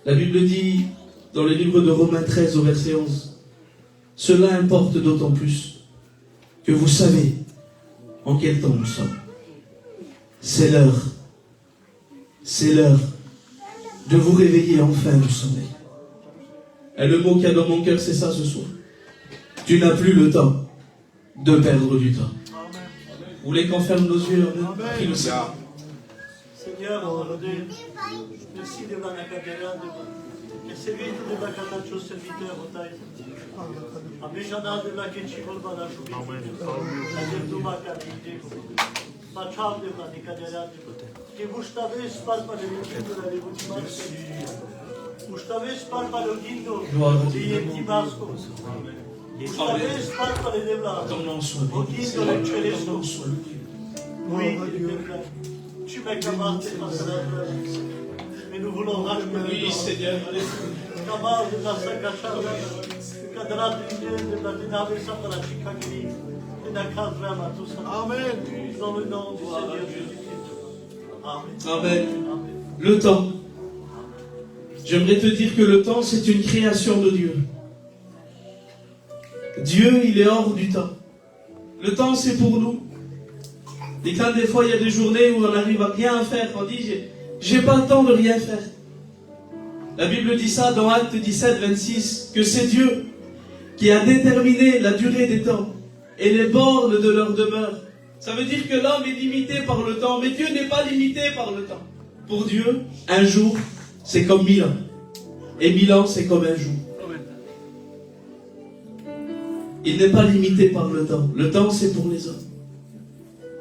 La Bible dit, dans le livre de Romains 13, au verset 11, cela importe d'autant plus que vous savez en quel temps nous sommes. C'est l'heure. C'est l'heure de vous réveiller enfin du sommeil. Et le mot qu'il y a dans mon cœur, c'est ça ce soir. Tu n'as plus le temps de perdre du temps. Vous voulez qu'on ferme nos yeux? Prie le Seigneur. Seigneur, merci de la Nakadera, de servir de la Katacho serviteur au Taï. Amejana de la Ketchivol Balachou. Amen. De la Kadide. Pachal de la Nakadera. Que vous savez, pas par le guindo de la Lévutimas. Vous savez, pas par le guindo de Yetimasco. Vous savez, pas par le Debla. Ton nom soit Au béni. guindo de Ton nom Chelesco. soit béni. Oui, tu m'as commandé par cela. Mais nous voulons rajouter. Oui, Seigneur. Kamal de la Sakachara, Kadrat de la Dinavesa de la Chikagri, et la Kadrama, tout ça. Amen. Dans le nom du Seigneur Jésus-Christ. Amen. Amen. Le temps. j'aimerais te dire que le temps, c'est une création de Dieu. Dieu, il est hors du temps. Le temps, c'est pour nous. Et quand des fois, il y a des journées où on arrive à rien faire, on dit, j'ai pas le temps de rien faire. La Bible dit ça dans Actes 17, 26, que c'est Dieu qui a déterminé la durée des temps et les bornes de leur demeure. Ça veut dire que l'homme est limité par le temps, mais Dieu n'est pas limité par le temps. Pour Dieu, un jour, c'est comme 1000 ans. Et 1000 ans, c'est comme un jour. Il n'est pas limité par le temps. Le temps, c'est pour les hommes.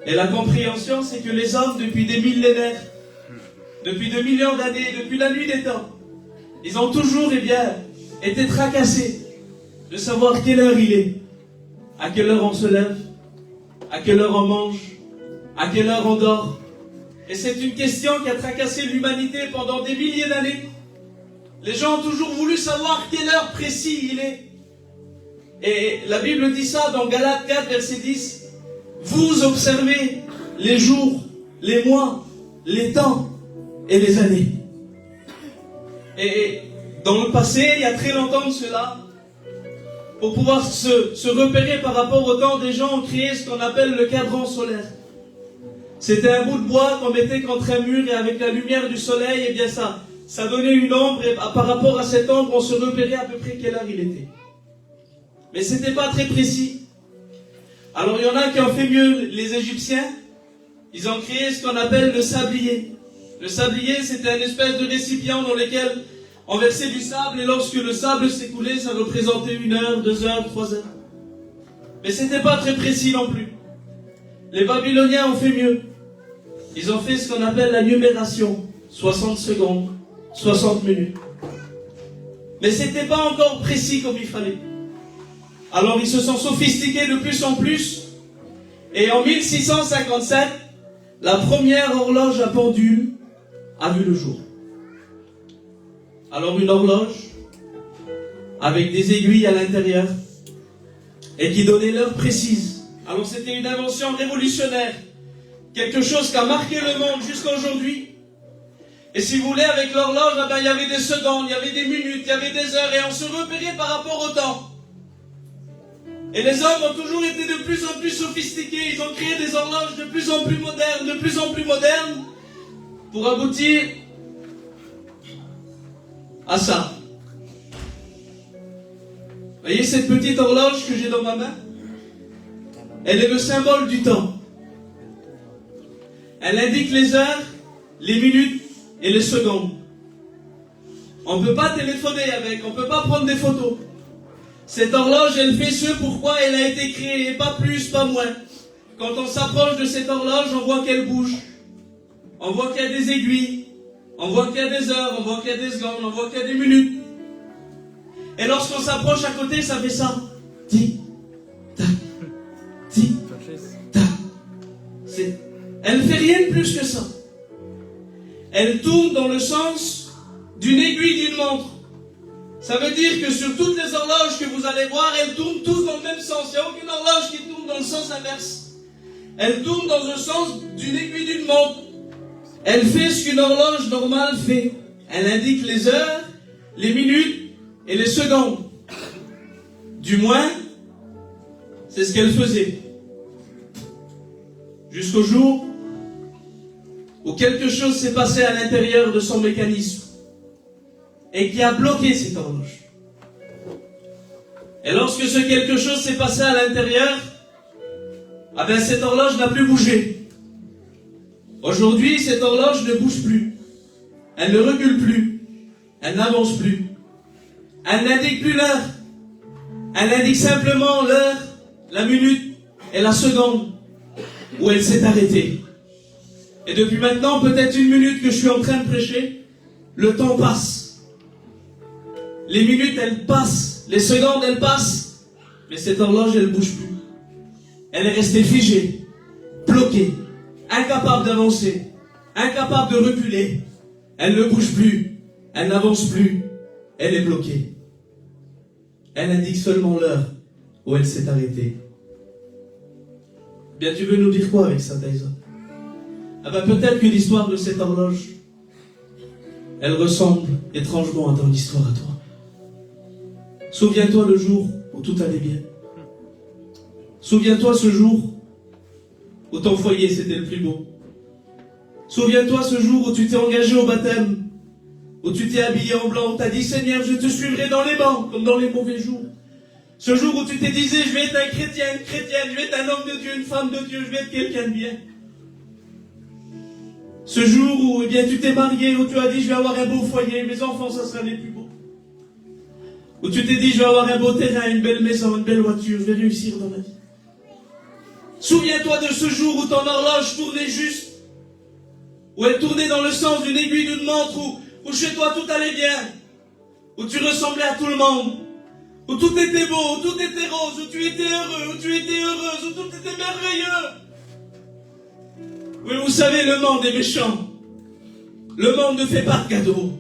Et la compréhension, c'est que les hommes, depuis des millénaires, depuis 2 millions d'années, depuis la nuit des temps, ils ont toujours, été tracassés de savoir quelle heure il est, à quelle heure on se lève, à quelle heure on mange, à quelle heure on dort. Et c'est une question qui a tracassé l'humanité pendant des milliers d'années. Les gens ont toujours voulu savoir quelle heure précise il est. Et la Bible dit ça dans Galates 4, verset 10. Vous observez les jours, les mois, les temps et les années. Et dans le passé, il y a très longtemps de cela, pour pouvoir se repérer par rapport au temps, des gens ont créé ce qu'on appelle le cadran solaire. C'était un bout de bois qu'on mettait contre un mur et avec la lumière du soleil, ça donnait une ombre et par rapport à cette ombre, on se repérait à peu près quelle heure il était. Mais c'était pas très précis. Alors il y en a qui ont fait mieux, les Égyptiens. Ils ont créé ce qu'on appelle le sablier. Le sablier, c'était une espèce de récipient dans lequel on versait du sable et lorsque le sable s'écoulait, ça représentait 1 heure, 2 heures, 3 heures. Mais c'était pas très précis non plus. Les Babyloniens ont fait mieux. Ils ont fait ce qu'on appelle la numération. 60 secondes, 60 minutes. Mais c'était pas encore précis comme il fallait. Alors ils se sont sophistiqués de plus en plus. Et en 1657, la première horloge à pendule a vu le jour. Alors une horloge avec des aiguilles à l'intérieur et qui donnait l'heure précise. Alors c'était une invention révolutionnaire. Quelque chose qui a marqué le monde jusqu'à aujourd'hui. Et si vous voulez, avec l'horloge, il y avait des secondes, il y avait des minutes, il y avait des heures et on se repérait par rapport au temps. Et les hommes ont toujours été de plus en plus sophistiqués. Ils ont créé des horloges de plus en plus modernes, pour aboutir à ça. Vous voyez cette petite horloge que j'ai dans ma main? Elle est le symbole du temps. Elle indique les heures, les minutes et les secondes. On ne peut pas téléphoner avec, on ne peut pas prendre des photos. Cette horloge, elle fait ce pourquoi elle a été créée, pas plus, pas moins. Quand on s'approche de cette horloge, on voit qu'elle bouge. On voit qu'il y a des aiguilles. On voit qu'il y a des heures, on voit qu'il y a des secondes, on voit qu'il y a des minutes. Et lorsqu'on s'approche à côté, ça fait ça. Tic, tac, tic, tac. Elle ne fait rien de plus que ça. Elle tourne dans le sens d'une aiguille d'une montre. Ça veut dire que sur toutes les horloges que vous allez voir, elles tournent tous dans le même sens. Il n'y a aucune horloge qui tourne dans le sens inverse. Elle tourne dans le sens d'une aiguille d'une montre. Elle fait ce qu'une horloge normale fait. Elle indique les heures, les minutes et les secondes. Du moins, c'est ce qu'elle faisait. Jusqu'au jour où quelque chose s'est passé à l'intérieur de son mécanisme et qui a bloqué cette horloge. Et lorsque ce quelque chose s'est passé à l'intérieur, cette horloge n'a plus bougé. Aujourd'hui, cette horloge ne bouge plus. Elle ne recule plus. Elle n'avance plus. Elle n'indique plus l'heure. Elle indique simplement l'heure, la minute et la seconde où elle s'est arrêtée. Et depuis maintenant, peut-être 1 minute que je suis en train de prêcher, le temps passe. Les minutes, elles passent. Les secondes, elles passent. Mais cette horloge, elle ne bouge plus. Elle est restée figée, bloquée, incapable d'avancer, incapable de reculer. Elle ne bouge plus. Elle n'avance plus. Elle est bloquée. Elle indique seulement l'heure où elle s'est arrêtée. Bien, tu veux nous dire quoi avec ça, Tyson? Peut-être que l'histoire de cette horloge, elle ressemble étrangement à ton histoire à toi. Souviens-toi le jour où tout allait bien. Souviens-toi ce jour où ton foyer c'était le plus beau. Souviens-toi ce jour où tu t'es engagé au baptême, où tu t'es habillé en blanc, où tu as dit Seigneur, je te suivrai dans les bancs comme dans les mauvais jours. Ce jour où tu t'es dit je vais être un chrétien, une chrétienne, je vais être un homme de Dieu, une femme de Dieu, je vais être quelqu'un de bien. Ce jour où eh bien, tu t'es marié, où tu as dit je vais avoir un beau foyer, mes enfants ça sera les plus beaux. Où tu t'es dit je vais avoir un beau terrain, une belle maison, une belle voiture, je vais réussir dans la vie. Souviens-toi de ce jour où ton horloge tournait juste, où elle tournait dans le sens d'une aiguille d'une montre, où chez toi tout allait bien, où tu ressemblais à tout le monde, où tout était beau, où tout était rose, où tu étais heureux, où tu étais heureuse, où tout était merveilleux. Oui, vous savez, le monde est méchant. Le monde ne fait pas de cadeaux.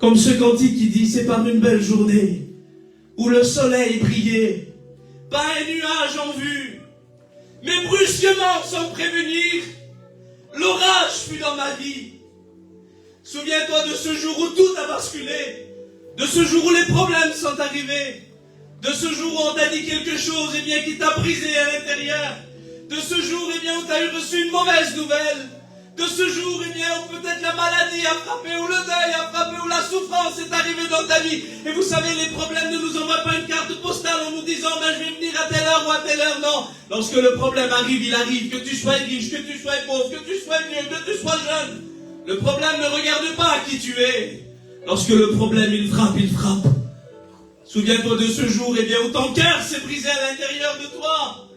Comme ce cantique qui dit, c'est par une belle journée, où le soleil brillait, pas un nuage en vue, mais brusquement, sans prévenir, l'orage fut dans ma vie. Souviens-toi de ce jour où tout a basculé, de ce jour où les problèmes sont arrivés, de ce jour où on t'a dit quelque chose eh bien, qui t'a brisé à l'intérieur, de ce jour eh bien, où tu as reçu une mauvaise nouvelle, de ce jour eh bien, où peut-être la maladie a frappé, ou le deuil a frappé, ou la souffrance est arrivée dans ta vie. Et vous savez, les problèmes ne nous envoient pas une carte postale en nous disant ben, je vais venir à telle heure ou à telle heure. Non, lorsque le problème arrive, il arrive, que tu sois riche, que tu sois pauvre, que tu sois vieux, que tu sois jeune. Le problème ne regarde pas qui tu es. Lorsque le problème il frappe, il frappe. Souviens-toi de ce jour eh bien, où ton cœur s'est brisé à l'intérieur de toi.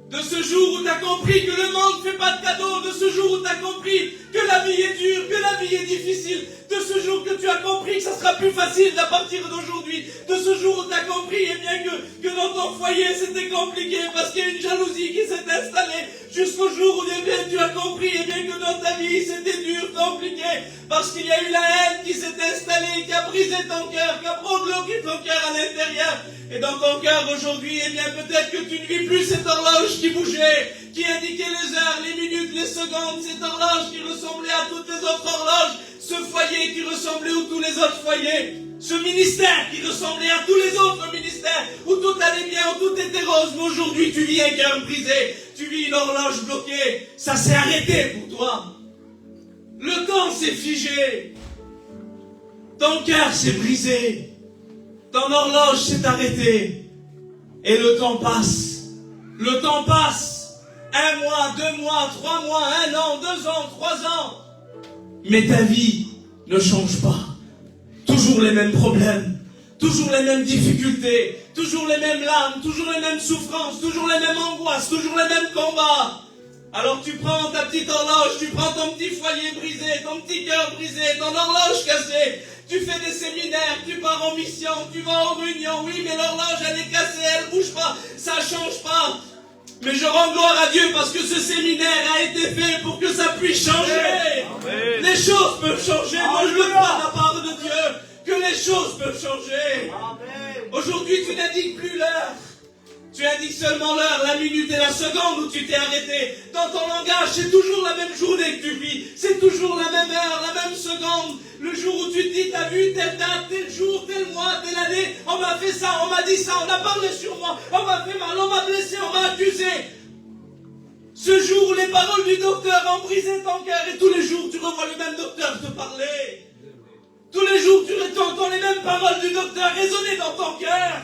De ce jour où tu as compris que le monde ne fait pas de cadeaux. De ce jour où tu as compris que la vie est dure, que la vie est difficile. De ce jour que tu as compris que ça sera plus facile à partir d'aujourd'hui. De ce jour où tu as compris eh bien, que dans ton foyer c'était compliqué parce qu'il y a une jalousie qui s'est installée. Jusqu'au jour où eh bien, tu as compris eh bien, que dans ta vie c'était dur, compliqué. Parce qu'il y a eu la haine qui s'est installée, qui a brisé ton cœur, qui a bloqué ton cœur à l'intérieur. Et dans ton cœur aujourd'hui, eh bien peut-être que tu ne vis plus cette horloge qui bougeait, qui indiquait les heures, les minutes, les secondes, cette horloge qui ressemblait à toutes les autres horloges, ce foyer qui ressemblait à tous les autres foyers, ce ministère qui ressemblait à tous les autres ministères, où tout allait bien, où tout était rose, mais aujourd'hui tu vis un cœur brisé, tu vis une horloge bloquée, ça s'est arrêté pour toi. Le temps s'est figé, ton cœur s'est brisé, ton horloge s'est arrêtée, et le temps passe. Le temps passe. 1 mois, 2 mois, 3 mois, 1 an, 2 ans, 3 ans. Mais ta vie ne change pas. Toujours les mêmes problèmes, toujours les mêmes difficultés, toujours les mêmes larmes, toujours les mêmes souffrances, toujours les mêmes angoisses, toujours les mêmes combats. Alors tu prends ta petite horloge, tu prends ton petit foyer brisé, ton petit cœur brisé, ton horloge cassée. Tu fais des séminaires, tu pars en mission, tu vas en réunion, oui, mais l'horloge elle est cassée, elle bouge pas, ça change pas. Mais je rends gloire à Dieu parce que ce séminaire a été fait pour que ça puisse changer. Amen. Les choses peuvent changer. Moi je le crois de la part de Dieu, que les choses peuvent changer. Aujourd'hui tu n'indiques plus l'heure. Tu indiques seulement l'heure, la minute et la seconde où tu t'es arrêté. Dans ton langage, c'est toujours la même journée que tu vis. C'est toujours la même heure, la même seconde. Le jour où tu te dis, t'as vu telle date, tel jour, tel mois, telle année. On m'a fait ça, on m'a dit ça, on a parlé sur moi. On m'a fait mal, on m'a blessé, on m'a accusé. Ce jour où les paroles du docteur ont brisé ton cœur et tous les jours tu revois le même docteur te parler. Tous les jours tu entends les mêmes paroles du docteur résonner dans ton cœur.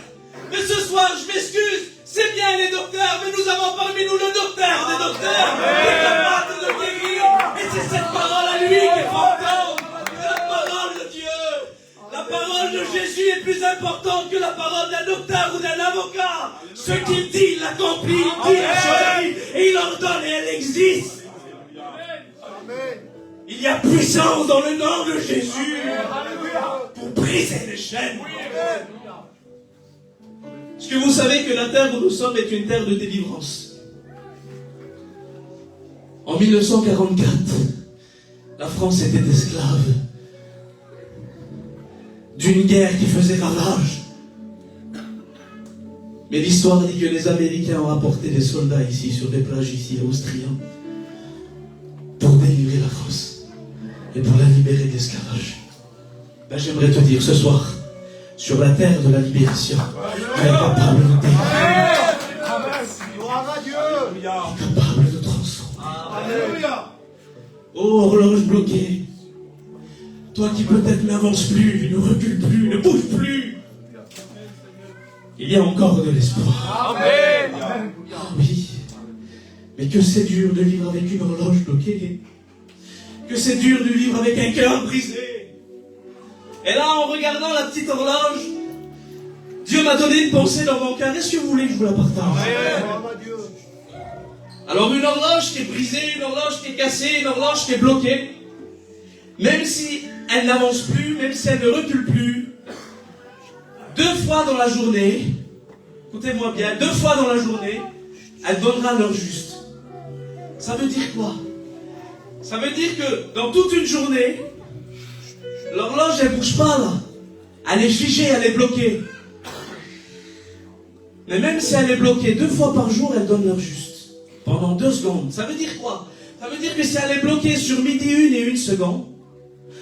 Mais ce soir, je m'excuse, c'est bien les docteurs, mais nous avons parmi nous le docteur des docteurs, qui est capable de guérir. Et c'est cette parole à lui qu'il faut entendre, la parole de Dieu. La parole de Jésus est plus importante que la parole d'un docteur ou d'un avocat. Ce qu'il dit, il l'accomplit, il dit la chose, et il ordonne et elle existe. Il y a puissance dans le nom de Jésus pour briser les chaînes. Est-ce que vous savez que la terre où nous sommes est une terre de délivrance? En 1944, la France était esclave d'une guerre qui faisait ravage. Mais l'histoire dit que les Américains ont apporté des soldats ici, sur des plages ici, austriens, pour délivrer la France et pour la libérer de l'esclavage. Ben, j'aimerais te dire ce soir, sur la terre de la libération, tu es capable de délivrer. Capable de transformer. Oh, horloge bloquée. Toi qui peut-être n'avance plus, ne recule plus, ne bouge plus. Il y a encore de l'espoir. Ah oui. Mais que c'est dur de vivre avec une horloge bloquée. Que c'est dur de vivre avec un cœur brisé. Et là, en regardant la petite horloge, Dieu m'a donné une pensée dans mon cœur. Est-ce que vous voulez que je vous la partage? Alors une horloge qui est brisée, une horloge qui est cassée, une horloge qui est bloquée, même si elle n'avance plus, même si elle ne recule plus, 2 fois dans la journée, écoutez-moi bien, 2 fois dans la journée, elle donnera l'heure juste. Ça veut dire quoi? Ça veut dire que dans toute une journée, l'horloge elle bouge pas là. Elle est figée, elle est bloquée. Mais même si elle est bloquée 2 fois par jour, elle donne l'heure juste. Pendant 2 secondes. Ça veut dire quoi? Ça veut dire que si elle est bloquée sur midi 1 et 1 seconde,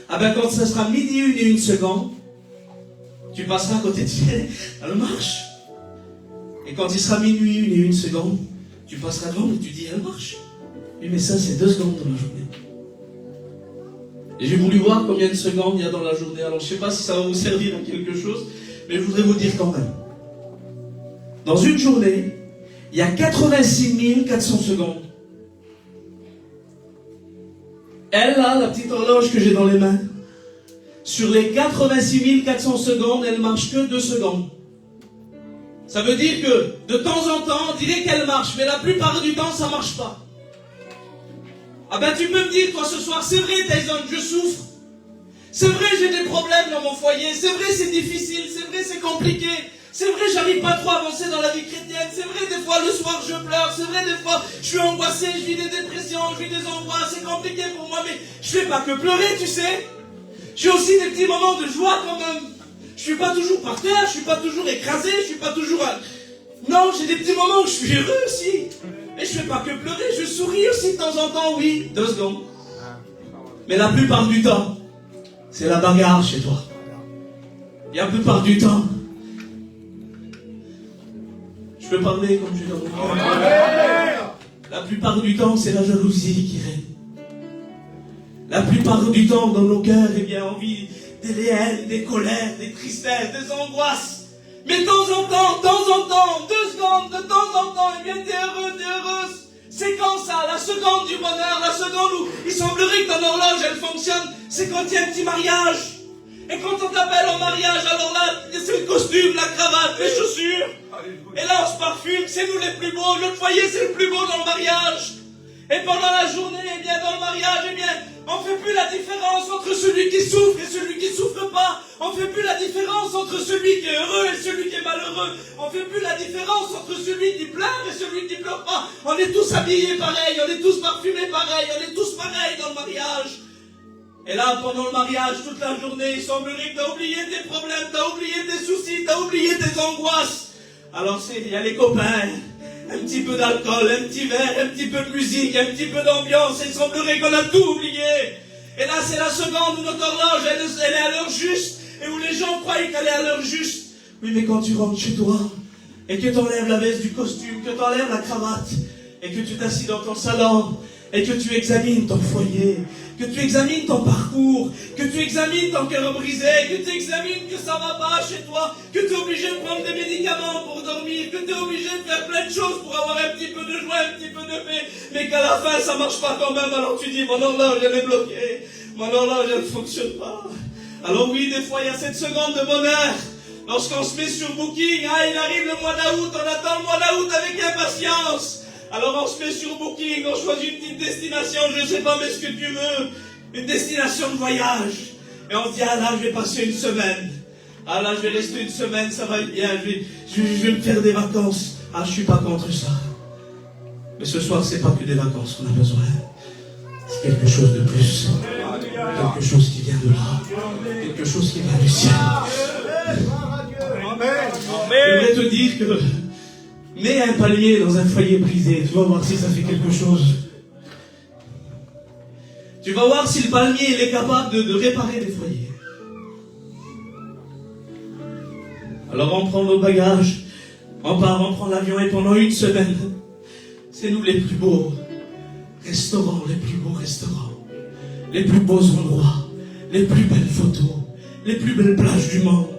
ah ben quand ça sera midi 1 et 1 seconde, tu passeras à côté de elle, elle marche. Et quand il sera minuit 1 et 1 seconde, tu passeras devant et tu dis elle marche. Oui mais ça c'est 2 secondes dans la journée. Et j'ai voulu voir combien de secondes il y a dans la journée. Alors je ne sais pas si ça va vous servir à quelque chose, mais je voudrais vous dire quand même. Dans une journée, il y a 86 400 secondes. Elle, là, la petite horloge que j'ai dans les mains, sur les 86 400 secondes, elle marche que 2 secondes. Ça veut dire que, de temps en temps, on dirait qu'elle marche, mais la plupart du temps, ça marche pas. Ah ben, tu peux me dire, toi, ce soir, c'est vrai, Tyson, je souffre. C'est vrai, j'ai des problèmes dans mon foyer. C'est vrai, c'est difficile. C'est vrai, c'est compliqué. C'est vrai, j'arrive pas trop à avancer dans la vie chrétienne. C'est vrai, des fois, le soir, je pleure. C'est vrai, des fois, je suis angoissé, je vis des dépressions, je vis des angoisses. C'est compliqué pour moi, mais je fais pas que pleurer, tu sais. J'ai aussi des petits moments de joie quand même. Je suis pas toujours par terre, je suis pas toujours écrasé, je suis pas toujours... Non, j'ai des petits moments où je suis heureux aussi. Et je fais pas que pleurer, je souris aussi de temps en temps, oui. 2 secondes. Mais la plupart du temps, c'est la bagarre chez toi. Et la plupart du temps, je peux parler comme je l'ai dit. La plupart du temps, c'est la jalousie qui règne. La plupart du temps, dans nos cœurs, eh bien, on vit des haines, des colères, des tristesses, des angoisses. Mais de temps en temps, 2 secondes, de temps en temps, eh bien, t'es heureux, t'es heureuse. C'est quand ça, la seconde du bonheur, la seconde où il semblerait que ton horloge, elle fonctionne, c'est quand il y a un petit mariage. Et quand on t'appelle au mariage, alors là, c'est le costume, la cravate, les chaussures. Et là, on se parfume, c'est nous les plus beaux. Notre foyer, c'est le plus beau dans le mariage. Et pendant la journée, eh bien, dans le mariage, eh bien, on ne fait plus la différence entre celui qui souffre et celui qui ne souffre pas. On ne fait plus la différence entre celui qui est heureux et celui qui est malheureux. On ne fait plus la différence entre celui qui pleure et celui qui ne pleure pas. On est tous habillés pareil, on est tous parfumés pareil, on est tous pareils dans le mariage. Et là, pendant le mariage, toute la journée, il semblerait que tu as oublié tes problèmes, tu as oublié tes soucis, tu as oublié tes angoisses. Alors il y a les copains, un petit peu d'alcool, un petit verre, un petit peu de musique, un petit peu d'ambiance, et il semblerait qu'on a tout oublié. Et là, c'est la seconde où notre horloge, elle est à l'heure juste, et où les gens croient qu'elle est à l'heure juste. Oui, mais quand tu rentres chez toi, et que tu enlèves la veste du costume, que tu enlèves la cravate, et que tu t'assis dans ton salon, et que tu examines ton foyer, que tu examines ton parcours, que tu examines ton cœur brisé, que tu examines que ça va pas chez toi, que tu es obligé de prendre des médicaments pour dormir, que tu es obligé de faire plein de choses pour avoir un petit peu de joie, un petit peu de paix, mais qu'à la fin ça marche pas quand même, alors tu dis mon horloge elle est bloquée, mon horloge elle ne fonctionne pas. Alors oui, des fois il y a cette seconde de bonheur, lorsqu'on se met sur Booking, il arrive le mois d'août, on attend le mois d'août avec impatience. Alors on se met sur Booking, on choisit une petite destination, je ne sais pas mais ce que tu veux, une destination de voyage. Et on se dit, ah là je vais passer une semaine, ah là je vais rester une semaine, ça va être bien, je vais me faire des vacances. Ah je suis pas contre ça. Mais ce soir c'est pas que des vacances qu'on a besoin, c'est quelque chose de plus, quelque chose qui vient de là, quelque chose qui vient du ciel. Je voudrais te dire que Mets un palmier dans un foyer brisé, tu vas voir si ça fait quelque chose. Tu vas voir si le palmier il est capable de réparer des foyers. Alors on prend nos bagages, on part, on prend l'avion et pendant une semaine, c'est nous les plus beaux restaurants, les plus beaux restaurants, les plus beaux endroits, les plus belles photos, les plus belles plages du monde,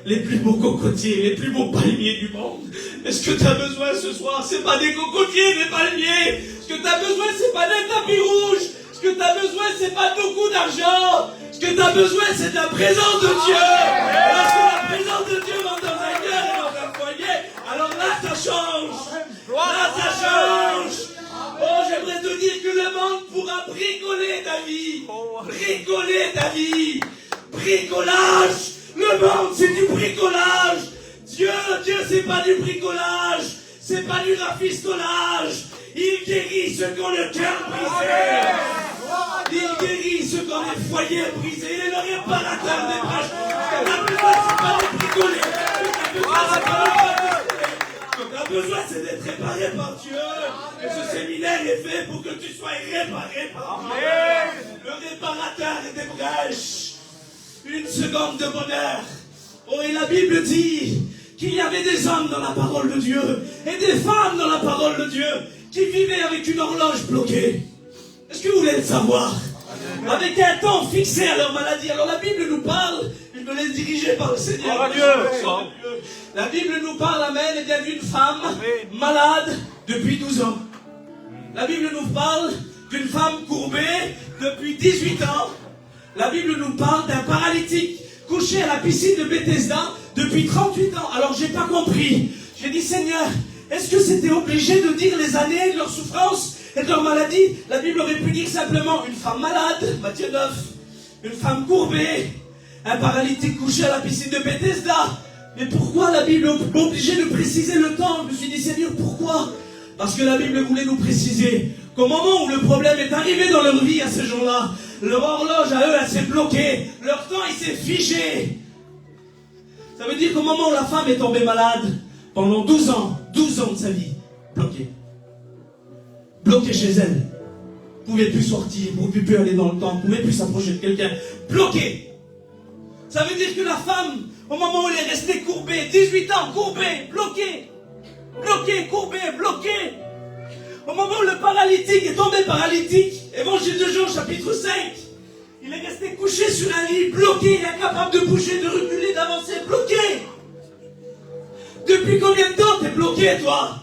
les plus beaux cocotiers, les plus beaux palmiers du monde. Et ce que tu as besoin ce soir, c'est pas des cocotiers, des palmiers. Ce que tu as besoin, c'est pas d'un tapis rouge. Ce que tu as besoin, c'est pas beaucoup d'argent. Ce que tu as besoin, c'est de la présence de Dieu. Lorsque la présence de Dieu monte dans un cœur et dans un foyer, alors là, ça change. Là, ça change. Oh, j'aimerais te dire que le monde pourra bricoler ta vie. Bricoler ta vie. Bricolage. Le monde, c'est du bricolage. Dieu, c'est pas du bricolage. C'est pas du rafistolage. Il guérit ceux qui ont le cœur brisé. Il guérit ceux qui ont les foyers brisés. Il est le réparateur des brèches. Ce que t'as besoin, c'est pas de bricoler. Ce que t'as besoin, c'est d'être réparé par Dieu. Et ce séminaire est fait pour que tu sois réparé par Dieu. Le réparateur des brèches. Une seconde de bonheur. Oh, et la Bible dit qu'il y avait des hommes dans la parole de Dieu et des femmes dans la parole de Dieu qui vivaient avec une horloge bloquée. Est-ce que vous voulez le savoir? Avec un temps fixé à leur maladie. Alors la Bible nous parle, je me laisse diriger par le Seigneur. La Bible nous parle, amen, et bien d'une femme malade depuis 12 ans. La Bible nous parle d'une femme courbée depuis 18 ans. La Bible nous parle d'un paralytique couché à la piscine de Bethesda depuis 38 ans. Alors j'ai pas compris. J'ai dit, Seigneur, est-ce que c'était obligé de dire les années de leur souffrance et de leur maladie? La Bible aurait pu dire simplement une femme malade, Matthieu 9, une femme courbée, un paralytique couché à la piscine de Bethesda. Mais pourquoi la Bible est obligée de préciser le temps? Je me suis dit, Seigneur, pourquoi? Parce que la Bible voulait nous préciser qu'au moment où le problème est arrivé dans leur vie à ces gens-là, leur horloge à eux, elle s'est bloquée. Leur temps, il s'est figé. Ça veut dire qu'au moment où la femme est tombée malade, pendant 12 ans de sa vie, bloquée. Bloquée chez elle. Pouvait plus sortir, pouvait plus aller dans le temps, pouvait plus s'approcher de quelqu'un. Bloquée. Ça veut dire que la femme, au moment où elle est restée courbée, 18 ans, courbée, bloquée. Bloquée, courbée, bloquée. Au moment où le paralytique est tombé paralytique, Évangile de Jean, chapitre 5, il est resté couché sur un lit, bloqué, incapable de bouger, de reculer, d'avancer, bloqué. Depuis combien de temps t'es bloqué, toi?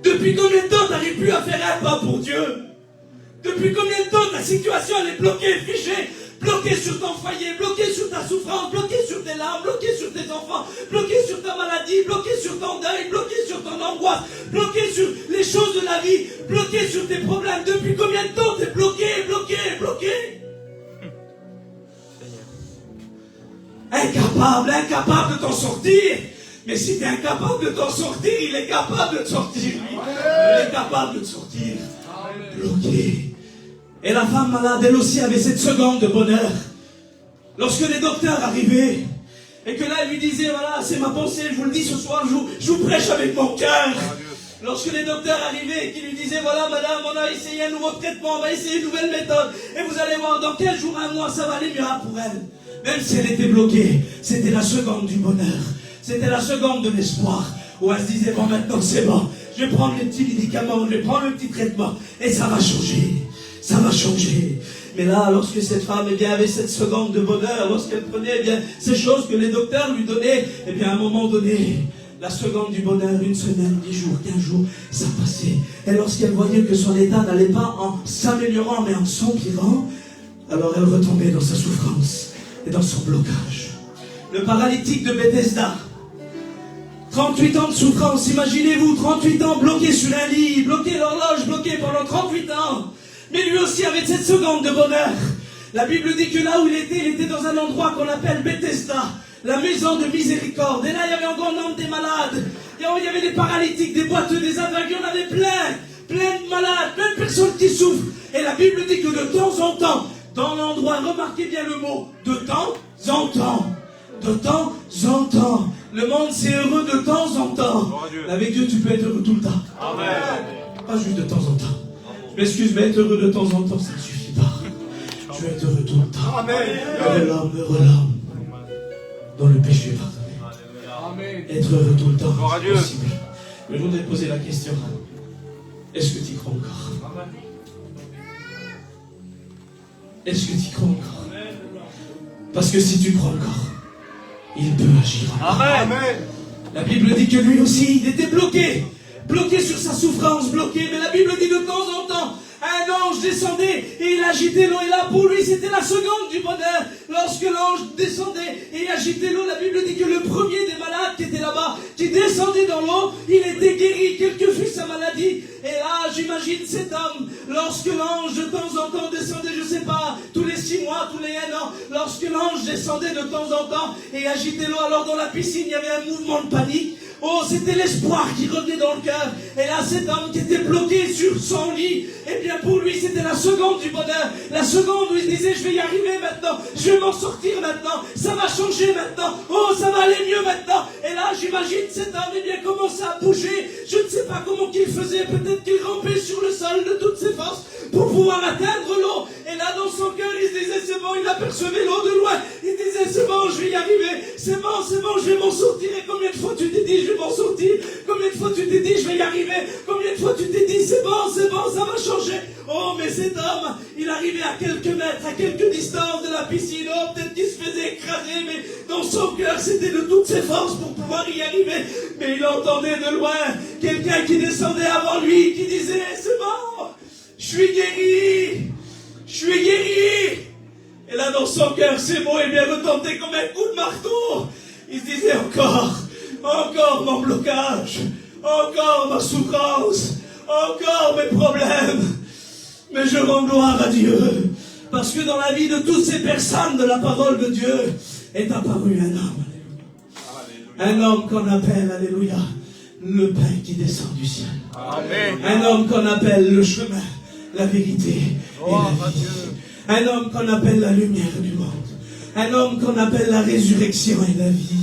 Depuis combien de temps t'arrives plus à faire un pas pour Dieu? Depuis combien de temps ta situation elle est bloquée, figée? Bloqué sur ton foyer, bloqué sur ta souffrance, bloqué sur tes larmes, bloqué sur tes enfants, bloqué sur ta maladie, bloqué sur ton deuil, bloqué sur ton angoisse, bloqué sur les choses de la vie, bloqué sur tes problèmes. Depuis combien de temps t'es bloqué? Incapable de t'en sortir. Mais si t'es incapable de t'en sortir, il est capable de te sortir, lui. Il est capable de te sortir. Bloqué. Et la femme malade, elle aussi avait cette seconde de bonheur. Lorsque les docteurs arrivaient, et que là, elle lui disait, voilà, c'est ma pensée, je vous le dis ce soir, je vous prêche avec mon cœur. Lorsque les docteurs arrivaient et qu'ils lui disaient, voilà, madame, on a essayé un nouveau traitement, on va essayer une nouvelle méthode, et vous allez voir, dans quel jour, un mois, ça va aller mieux pour elle. Même si elle était bloquée, c'était la seconde du bonheur. C'était la seconde de l'espoir. Où elle se disait, bon, maintenant, c'est bon. Je vais prendre les petits médicaments, je vais prendre le petit traitement, et ça va changer. Ça va changer. Mais là, lorsque cette femme avait cette seconde de bonheur, lorsqu'elle prenait ces choses que les docteurs lui donnaient, à un moment donné, la seconde du bonheur, 1 semaine, 10 jours, 15 jours, ça passait. Et lorsqu'elle voyait que son état n'allait pas en s'améliorant, mais en s'empirant, alors elle retombait dans sa souffrance et dans son blocage. Le paralytique de Bethesda, 38 ans de souffrance, imaginez-vous, 38 ans bloqué sur un lit, bloqué l'horloge, bloqué pendant 38 ans. Mais lui aussi avait cette seconde de bonheur. La Bible dit que là où il était dans un endroit qu'on appelle Bethesda, la maison de miséricorde. Et là, il y avait un grand nombre des malades. Il y avait des paralytiques, des boiteux, des aveugles. Il y en avait plein de malades, plein de personnes qui souffrent. Et la Bible dit que de temps en temps, dans l'endroit, remarquez bien le mot, de temps en temps, Le monde, c'est heureux de temps en temps. Mais avec Dieu, tu peux être heureux tout le temps. Amen. Pas juste de temps en temps. Je m'excuse, mais être heureux de temps en temps, ça ne suffit pas. Je veux être heureux tout le temps. Heureux l'homme, dont le péché est pardonné. Être heureux tout le temps, c'est possible. Mais je voudrais te poser la question. Est-ce que tu y crois encore? Est-ce que tu y crois encore? Parce que si tu crois encore, il peut agir encore. Amen. La Bible dit que lui aussi, il était bloqué sur sa souffrance, bloqué. Mais la Bible dit de temps en temps, un ange descendait et il agitait l'eau. Et là, pour lui, c'était la seconde du bonheur. Lorsque l'ange descendait et agitait l'eau, la Bible dit que le premier des malades qui était là-bas, qui descendait dans l'eau, il était guéri, quelle que fût sa maladie. Et là, j'imagine cet homme, lorsque l'ange de temps en temps descendait, je sais pas, tous les 6 mois, tous les 1 an, lorsque l'ange descendait de temps en temps et agitait l'eau, alors dans la piscine, il y avait un mouvement de panique. Oh, c'était l'espoir qui revenait dans le cœur. Et là, cet homme qui était bloqué sur son lit, eh bien pour lui, c'était la seconde du bonheur. La seconde où il disait, je vais y arriver maintenant, je vais m'en sortir maintenant, ça va changer maintenant, oh, ça va aller mieux maintenant. Et là, j'imagine cet homme, eh bien, commençait à bouger. Je ne sais pas comment qu'il faisait, peut-être qu'il rampait sur le sol de toutes ses forces pour pouvoir atteindre l'eau. Et là, dans son cœur, il se disait, c'est bon, il apercevait l'eau de loin. Il disait, c'est bon, je vais y arriver, c'est bon, je vais m'en sortir. Et combien de fois tu t'es dit, je vais m'en sortir? Combien de fois tu t'es dit, je vais y arriver? Combien de fois tu t'es dit, c'est bon, ça va changer? Oh, mais cet homme, il arrivait à quelques mètres, à quelques distances de la piscine. Oh, peut-être qu'il se faisait écraser, mais dans son cœur, c'était de toutes ses forces pour pouvoir y arriver. Mais il entendait de loin quelqu'un qui descendait avant lui, qui disait, c'est bon, je suis guéri, je suis guéri. Et là, dans son cœur, ces mots, eh bien, retentait comme un coup de marteau. Il se disait, encore mon blocage, encore ma souffrance, encore mes problèmes. Mais je rends gloire à Dieu, parce que dans la vie de toutes ces personnes de la parole de Dieu est apparu un homme, alléluia. Un homme qu'on appelle, alléluia, le pain qui descend du ciel. Amen. Un homme qu'on appelle le chemin, la vérité et la vie. Un homme qu'on appelle la lumière du monde. Un homme qu'on appelle la résurrection et la vie.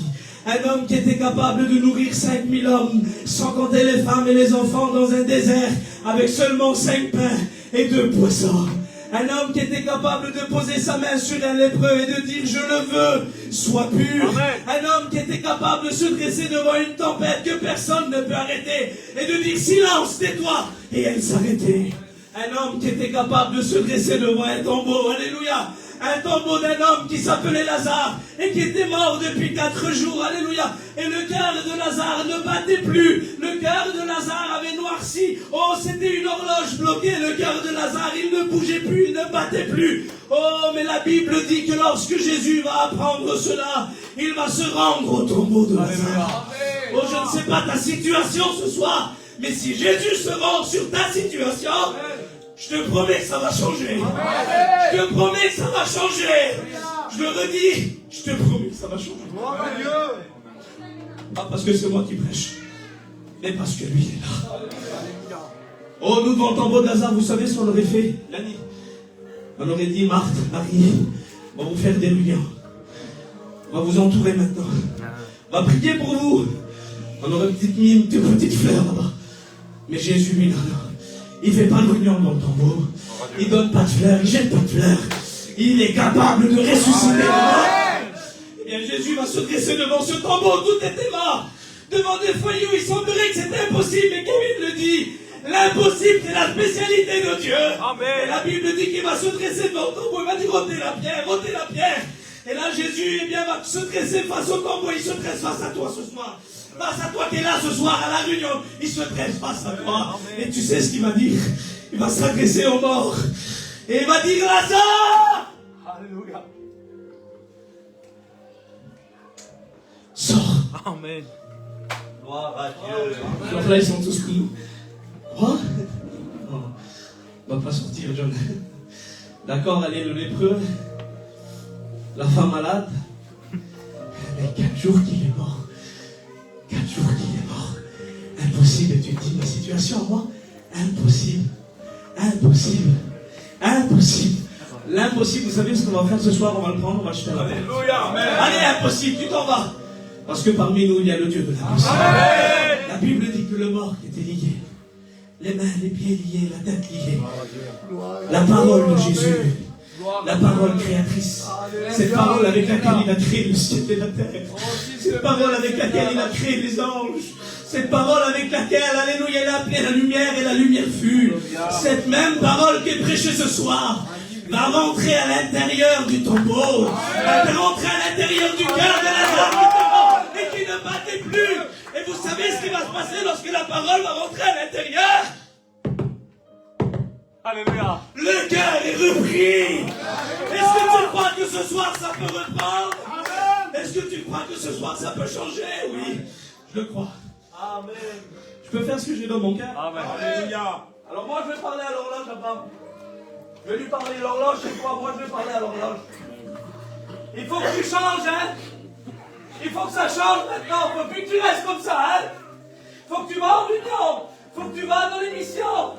Un homme qui était capable de nourrir 5000 hommes, sans compter les femmes et les enfants dans un désert, avec seulement 5 pains et 2 poissons. Un homme qui était capable de poser sa main sur un lépreux et de dire « Je le veux, sois pur ». Un homme qui était capable de se dresser devant une tempête que personne ne peut arrêter et de dire « Silence, tais-toi » et elle s'arrêtait. Un homme qui était capable de se dresser devant un tombeau, alléluia. Un tombeau d'un homme qui s'appelait Lazare et qui était mort depuis 4 jours, alléluia. Et le cœur de Lazare ne battait plus. Le cœur de Lazare avait noirci. Oh, c'était une horloge bloquée. Le cœur de Lazare, il ne bougeait plus, il ne battait plus. Oh, mais la Bible dit que lorsque Jésus va apprendre cela, il va se rendre au tombeau de Lazare. Oh, je ne sais pas ta situation ce soir, mais si Jésus se rend sur ta situation, je te promets que ça va changer. Je te promets que ça va changer. Je le redis, je te promets que ça va changer. Pas parce que c'est moi qui prêche, mais parce que lui est là. Oh, nous devant le tombeau de Lazare, vous savez ce qu'on aurait fait la nuit? On aurait dit, Marthe, Marie, on va vous faire des réunions. On va vous entourer maintenant. On va prier pour vous. On aurait mis une petite fleur là-bas. Mais Jésus, lui, non. Il ne fait pas de réunion dans le tombeau. Il ne donne pas de fleurs, il ne jette pas de fleurs. Il est capable de ressusciter les morts. Et bien Jésus va se dresser devant ce tombeau, tout était mort. Devant des foyers où il semblerait que c'était impossible. Mais comme il le dit, l'impossible c'est la spécialité de Dieu. Amen. Et la Bible dit qu'il va se dresser devant le tombeau, il va dire ôtez la pierre. Et là Jésus eh bien, va se dresser face au tombeau, il se dresse face à toi ce soir. Face à toi qui es là ce soir à la réunion, il se dresse face à toi. Et tu sais ce qu'il va dire? Il va s'adresser aux morts. Et il va dire Lazare! Alléluia. Sors. Amen. Gloire à Dieu. Donc là, ils sont tous clous. Quoi? Non, on va pas sortir, John. D'accord, allez, le lépreux, la femme malade. Mais 4 jours qu'il est mort. 4 jours qu'il est mort. Impossible, tu te dis, ma situation à moi? Impossible. Impossible. Impossible. L'impossible, vous savez ce qu'on va faire ce soir? On va le prendre, on va le jeter à la porte. Alléluia. Amen. Allez, impossible, tu t'en vas. Parce que parmi nous, il y a le Dieu de la puissance. La Bible dit que le mort était lié. Les mains, les pieds liés, la tête liée. La parole de Jésus. La parole créatrice. Cette parole avec laquelle il a créé le ciel et la terre. Cette parole avec laquelle il a créé les anges. Cette parole avec laquelle, alléluia, il a appelé la lumière et la lumière fut. Cette même parole qui est prêchée ce soir va rentrer à l'intérieur du tombeau. Va rentrer à l'intérieur du cœur de la âme et qui ne battait plus. Et vous savez ce qui va se passer lorsque la parole va rentrer à l'intérieur? Alléluia. Le cœur est repris. Est-ce que tu crois que ce soir ça peut reprendre? Est-ce que tu crois que ce soir ça peut changer? Oui, je le crois. Amen. Je peux faire ce que j'ai dans mon cœur. Amen. Alléluia. Alors moi je vais parler à l'horloge, Abraham. Je vais lui parler à l'horloge, et moi je vais parler à l'horloge. Il faut que tu changes, hein. Il faut que ça change maintenant. Il faut plus que tu restes comme ça, hein. Il faut que tu vas en union. Il faut que tu vas dans l'émission.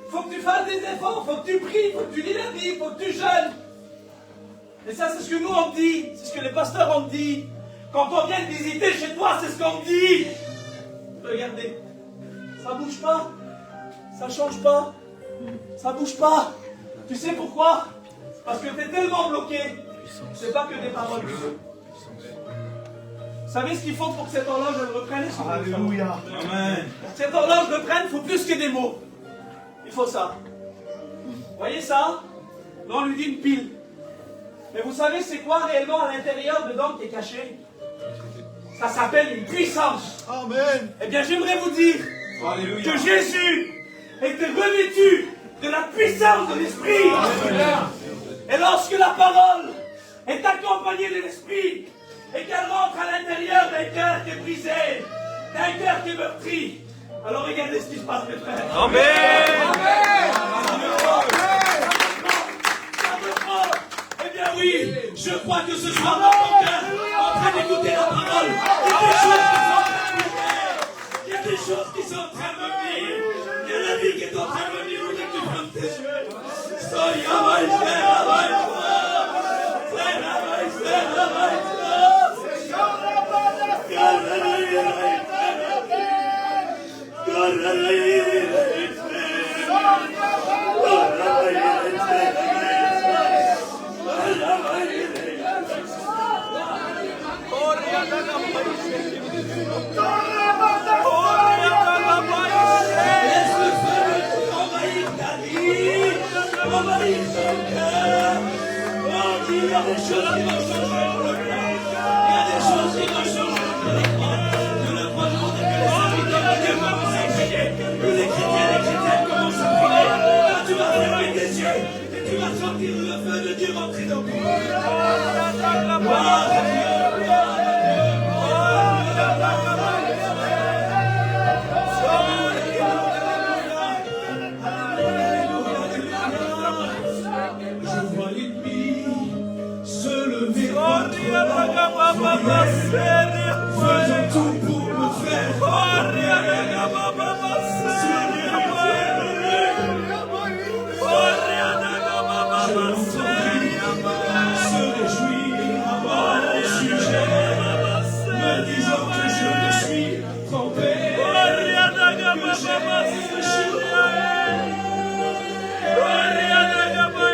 Il faut que tu fasses des efforts. Il faut que tu pries. Il faut que tu lis la Bible. Il faut que tu jeûnes. Et ça, c'est ce que nous on dit. C'est ce que les pasteurs ont dit. Quand on vient te visiter chez toi, c'est ce qu'on dit. Regardez. Ça bouge pas. Ça change pas. Ça bouge pas. Tu sais pourquoi? Parce que tu es tellement bloqué. C'est pas que des paroles. Vous savez ce qu'il faut pour que cette horloge elle reprenne? Alléluia. Amen. Cette horloge reprenne, il faut plus que des mots. Il faut ça. Vous voyez ça? Là, on lui dit une pile. Mais vous savez c'est quoi réellement à l'intérieur dedans qui est caché? Ça s'appelle une puissance. Amen. Eh bien, j'aimerais vous dire que Jésus était revêtu de la puissance de l'Esprit. Et lorsque la parole est accompagnée de l'Esprit et qu'elle rentre à l'intérieur d'un cœur qui est brisé, d'un cœur qui est meurtri, alors regardez ce qui se passe, mes frères. Amen. Ça me prend. Eh bien oui, je crois que ce soir dans mon cœur, en train d'écouter la parole, il y a des choses qui sont en train de venir. Il y a la vie qui est en train de venir. Où tu fermes tes yeux. Il y a des choses qui vont changer, je le crois. Il y a des choses qui vont changer, je le crois. Je le crois, je voudrais que les serviteurs de Dieu commencent à prier, que les chrétiennes commencent à prier. Là, tu vas fermer tes yeux et tu vas sentir le feu de Dieu rentrer dans ton cœur. Gloire à Dieu, gloire à Dieu. Je vois l'ennemi se lever contre moi, faisant tout pour me faire se réjouir à mon sujet, me disant que je me suis trompé, que j'ai échoué.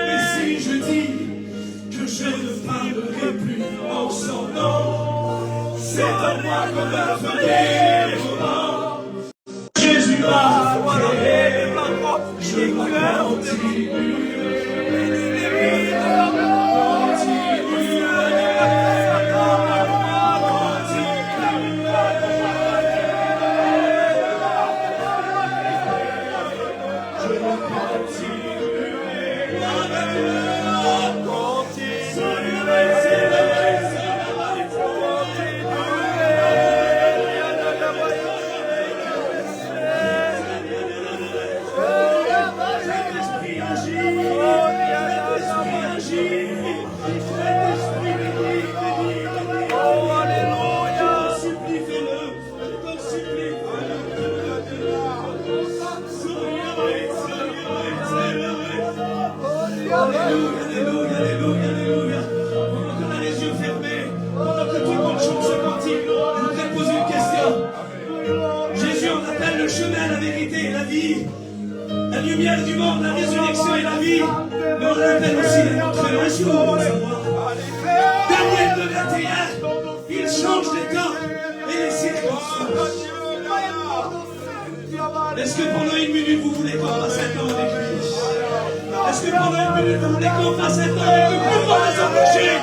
Et si je dis que je ne parlerai plus en son nom, c'est à moi qu'on va faire moment. Jésus m'a créé, je dois continuer. lumière du monde, la résurrection et la vie. Mais on l'appelle aussi la montre un jour. Daniel le 21, il change les temps et les circonstances. Est-ce que pendant une minute vous voulez qu'on fasse un temps avec lui? Est-ce que pendant une minute vous voulez qu'on fasse un temps avec le plus grand des embauchés?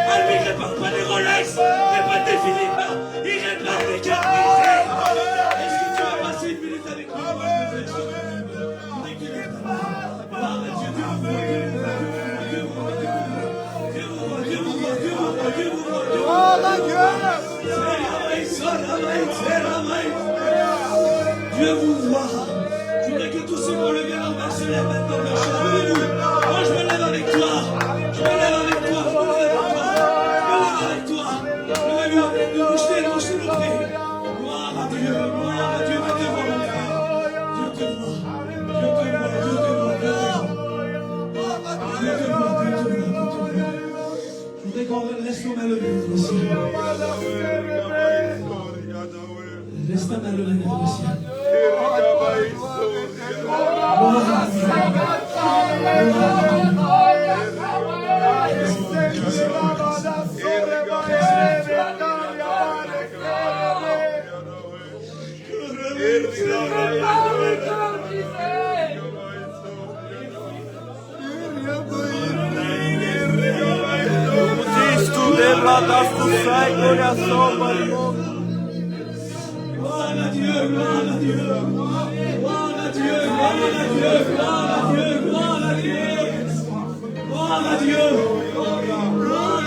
Ah, lui, il répare pas des Rolex, il répare des Philippe, il répare des cartes brisées. Est-ce que tu vas passer une minute avec lui? Dieu vous voit. Je voudrais que tous ceux qui ont levé leur main se lèvent maintenant. Levez-vous. Moi je me lève avec toi. Je me lève avec toi. Je me lève avec toi. Je me lève avec toi. Levez-vous avec nous. Bouchez nos pieds. Gloire à Dieu. Gloire à Dieu. Dieu te voit. Dieu te voit. Dieu te voit. Dieu te voit. Dieu te voit. Dieu te voit. Je voudrais qu'on laisse nos mains levées. Laisse ta main levée dans le ciel. Gloire à Dieu, gloire à Dieu, gloire à Dieu, gloire à Dieu, gloire à Dieu, gloire à Dieu, gloire à Dieu, gloire à Dieu, gloire à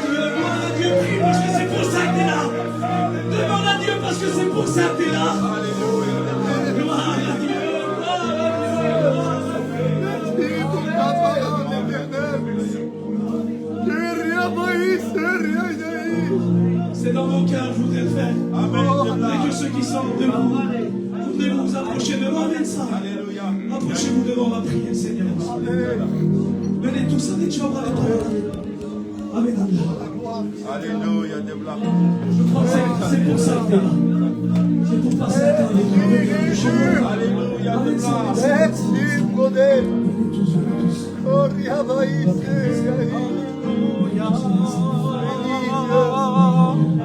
Dieu, gloire à Dieu, prie parce que c'est pour ça que t'es là. Demande à Dieu parce que c'est pour ça que t'es là. Gloire à Dieu, gloire à Dieu. C'est dans mon cœur, je voudrais le faire. Amen. Et que ceux qui sont debout, voudrez vous approcher devant ça. Approchez-vous devant la prière, Seigneur. Venez tous avec Dieu. Amen. Alléluia. Je crois que c'est pour ça que tu es là. C'est pour passer un temps avec nous. Alléluia. Amen, Seigneur.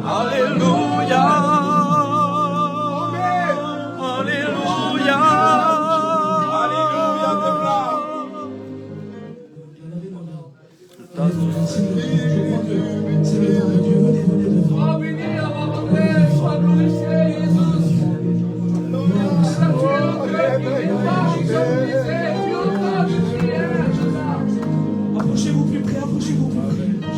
Alléluia. Alléluia. C'est le nom de Dieu. Venez devant. Sois béni, sois glorifié, Jésus. Approchez-vous plus près, approchez-vous plus près. Je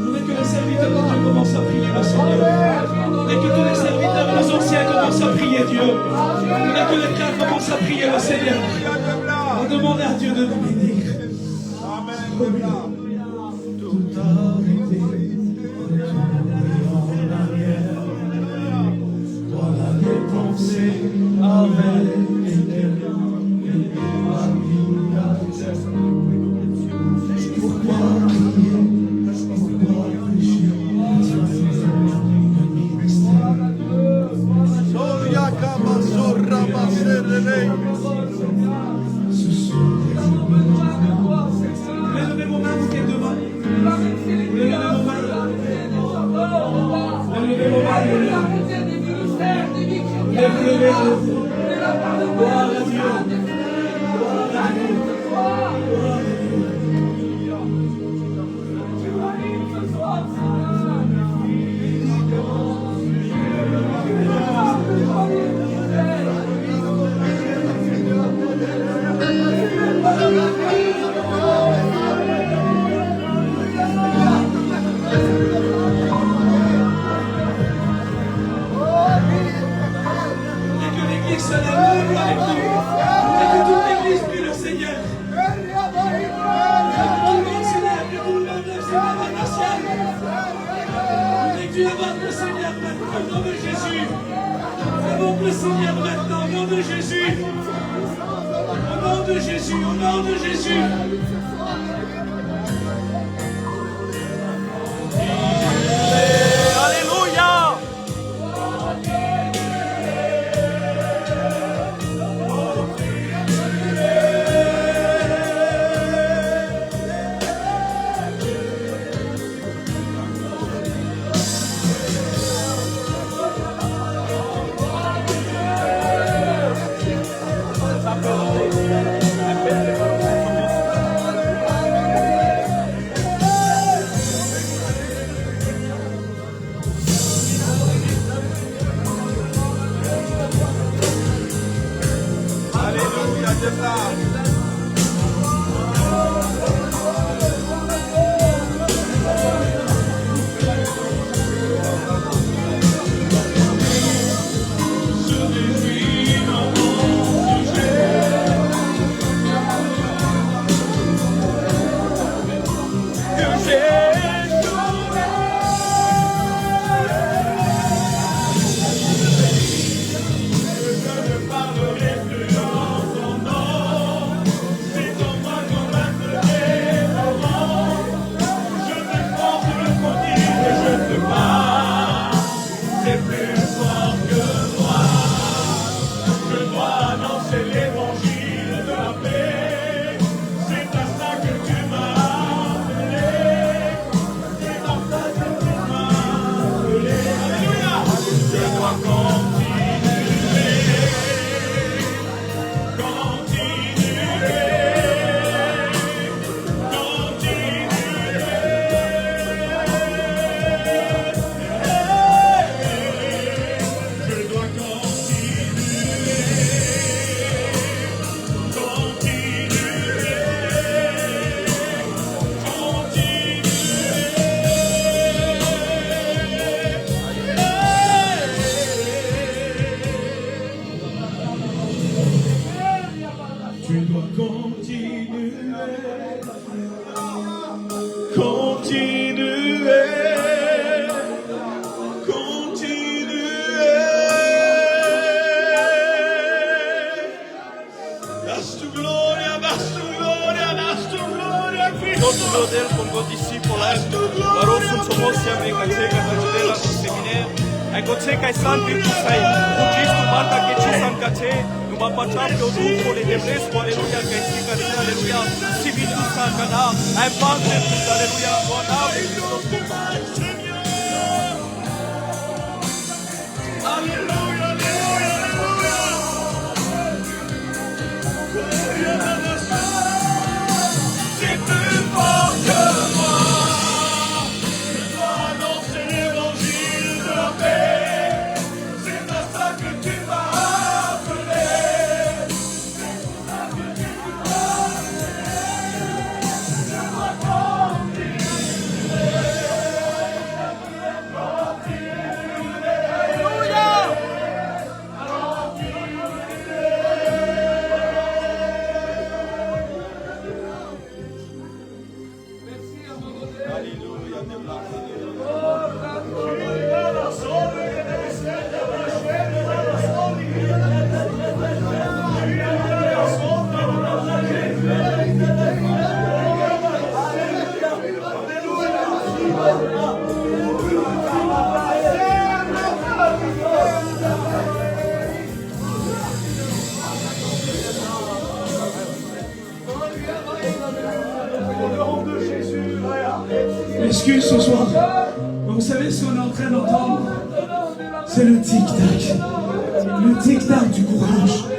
voudrais que les serviteurs de Dieu commencent à prier le Seigneur. Et que tous les serviteurs et les anciens commencent à prier Dieu. Et que les frères commencent à prier le Seigneur. On demande à Dieu de nous bénir. Tout arrêté. Toi la dépenser avec pourquoi prier, pourquoi pécher, levez vos mains, vous qui êtes devant. Levez vos mains. Levez vos mains. Levez-vous. Gloire à Dieu. Gloire à Dieu. Toți lodel con go discipolar, barosun somosia me caceca cajudela con seminaire. Ai goceca san virtu sai, ugistu marta che ci san cace, numa pacham do duco le devres, aleluia, che si cace, aleluia, si vitu san cana, ai parte, aleluia, buona, Christos Excuse ce soir. Vous savez ce qu'on est en train d'entendre? C'est le tic-tac. Le tic-tac du courage.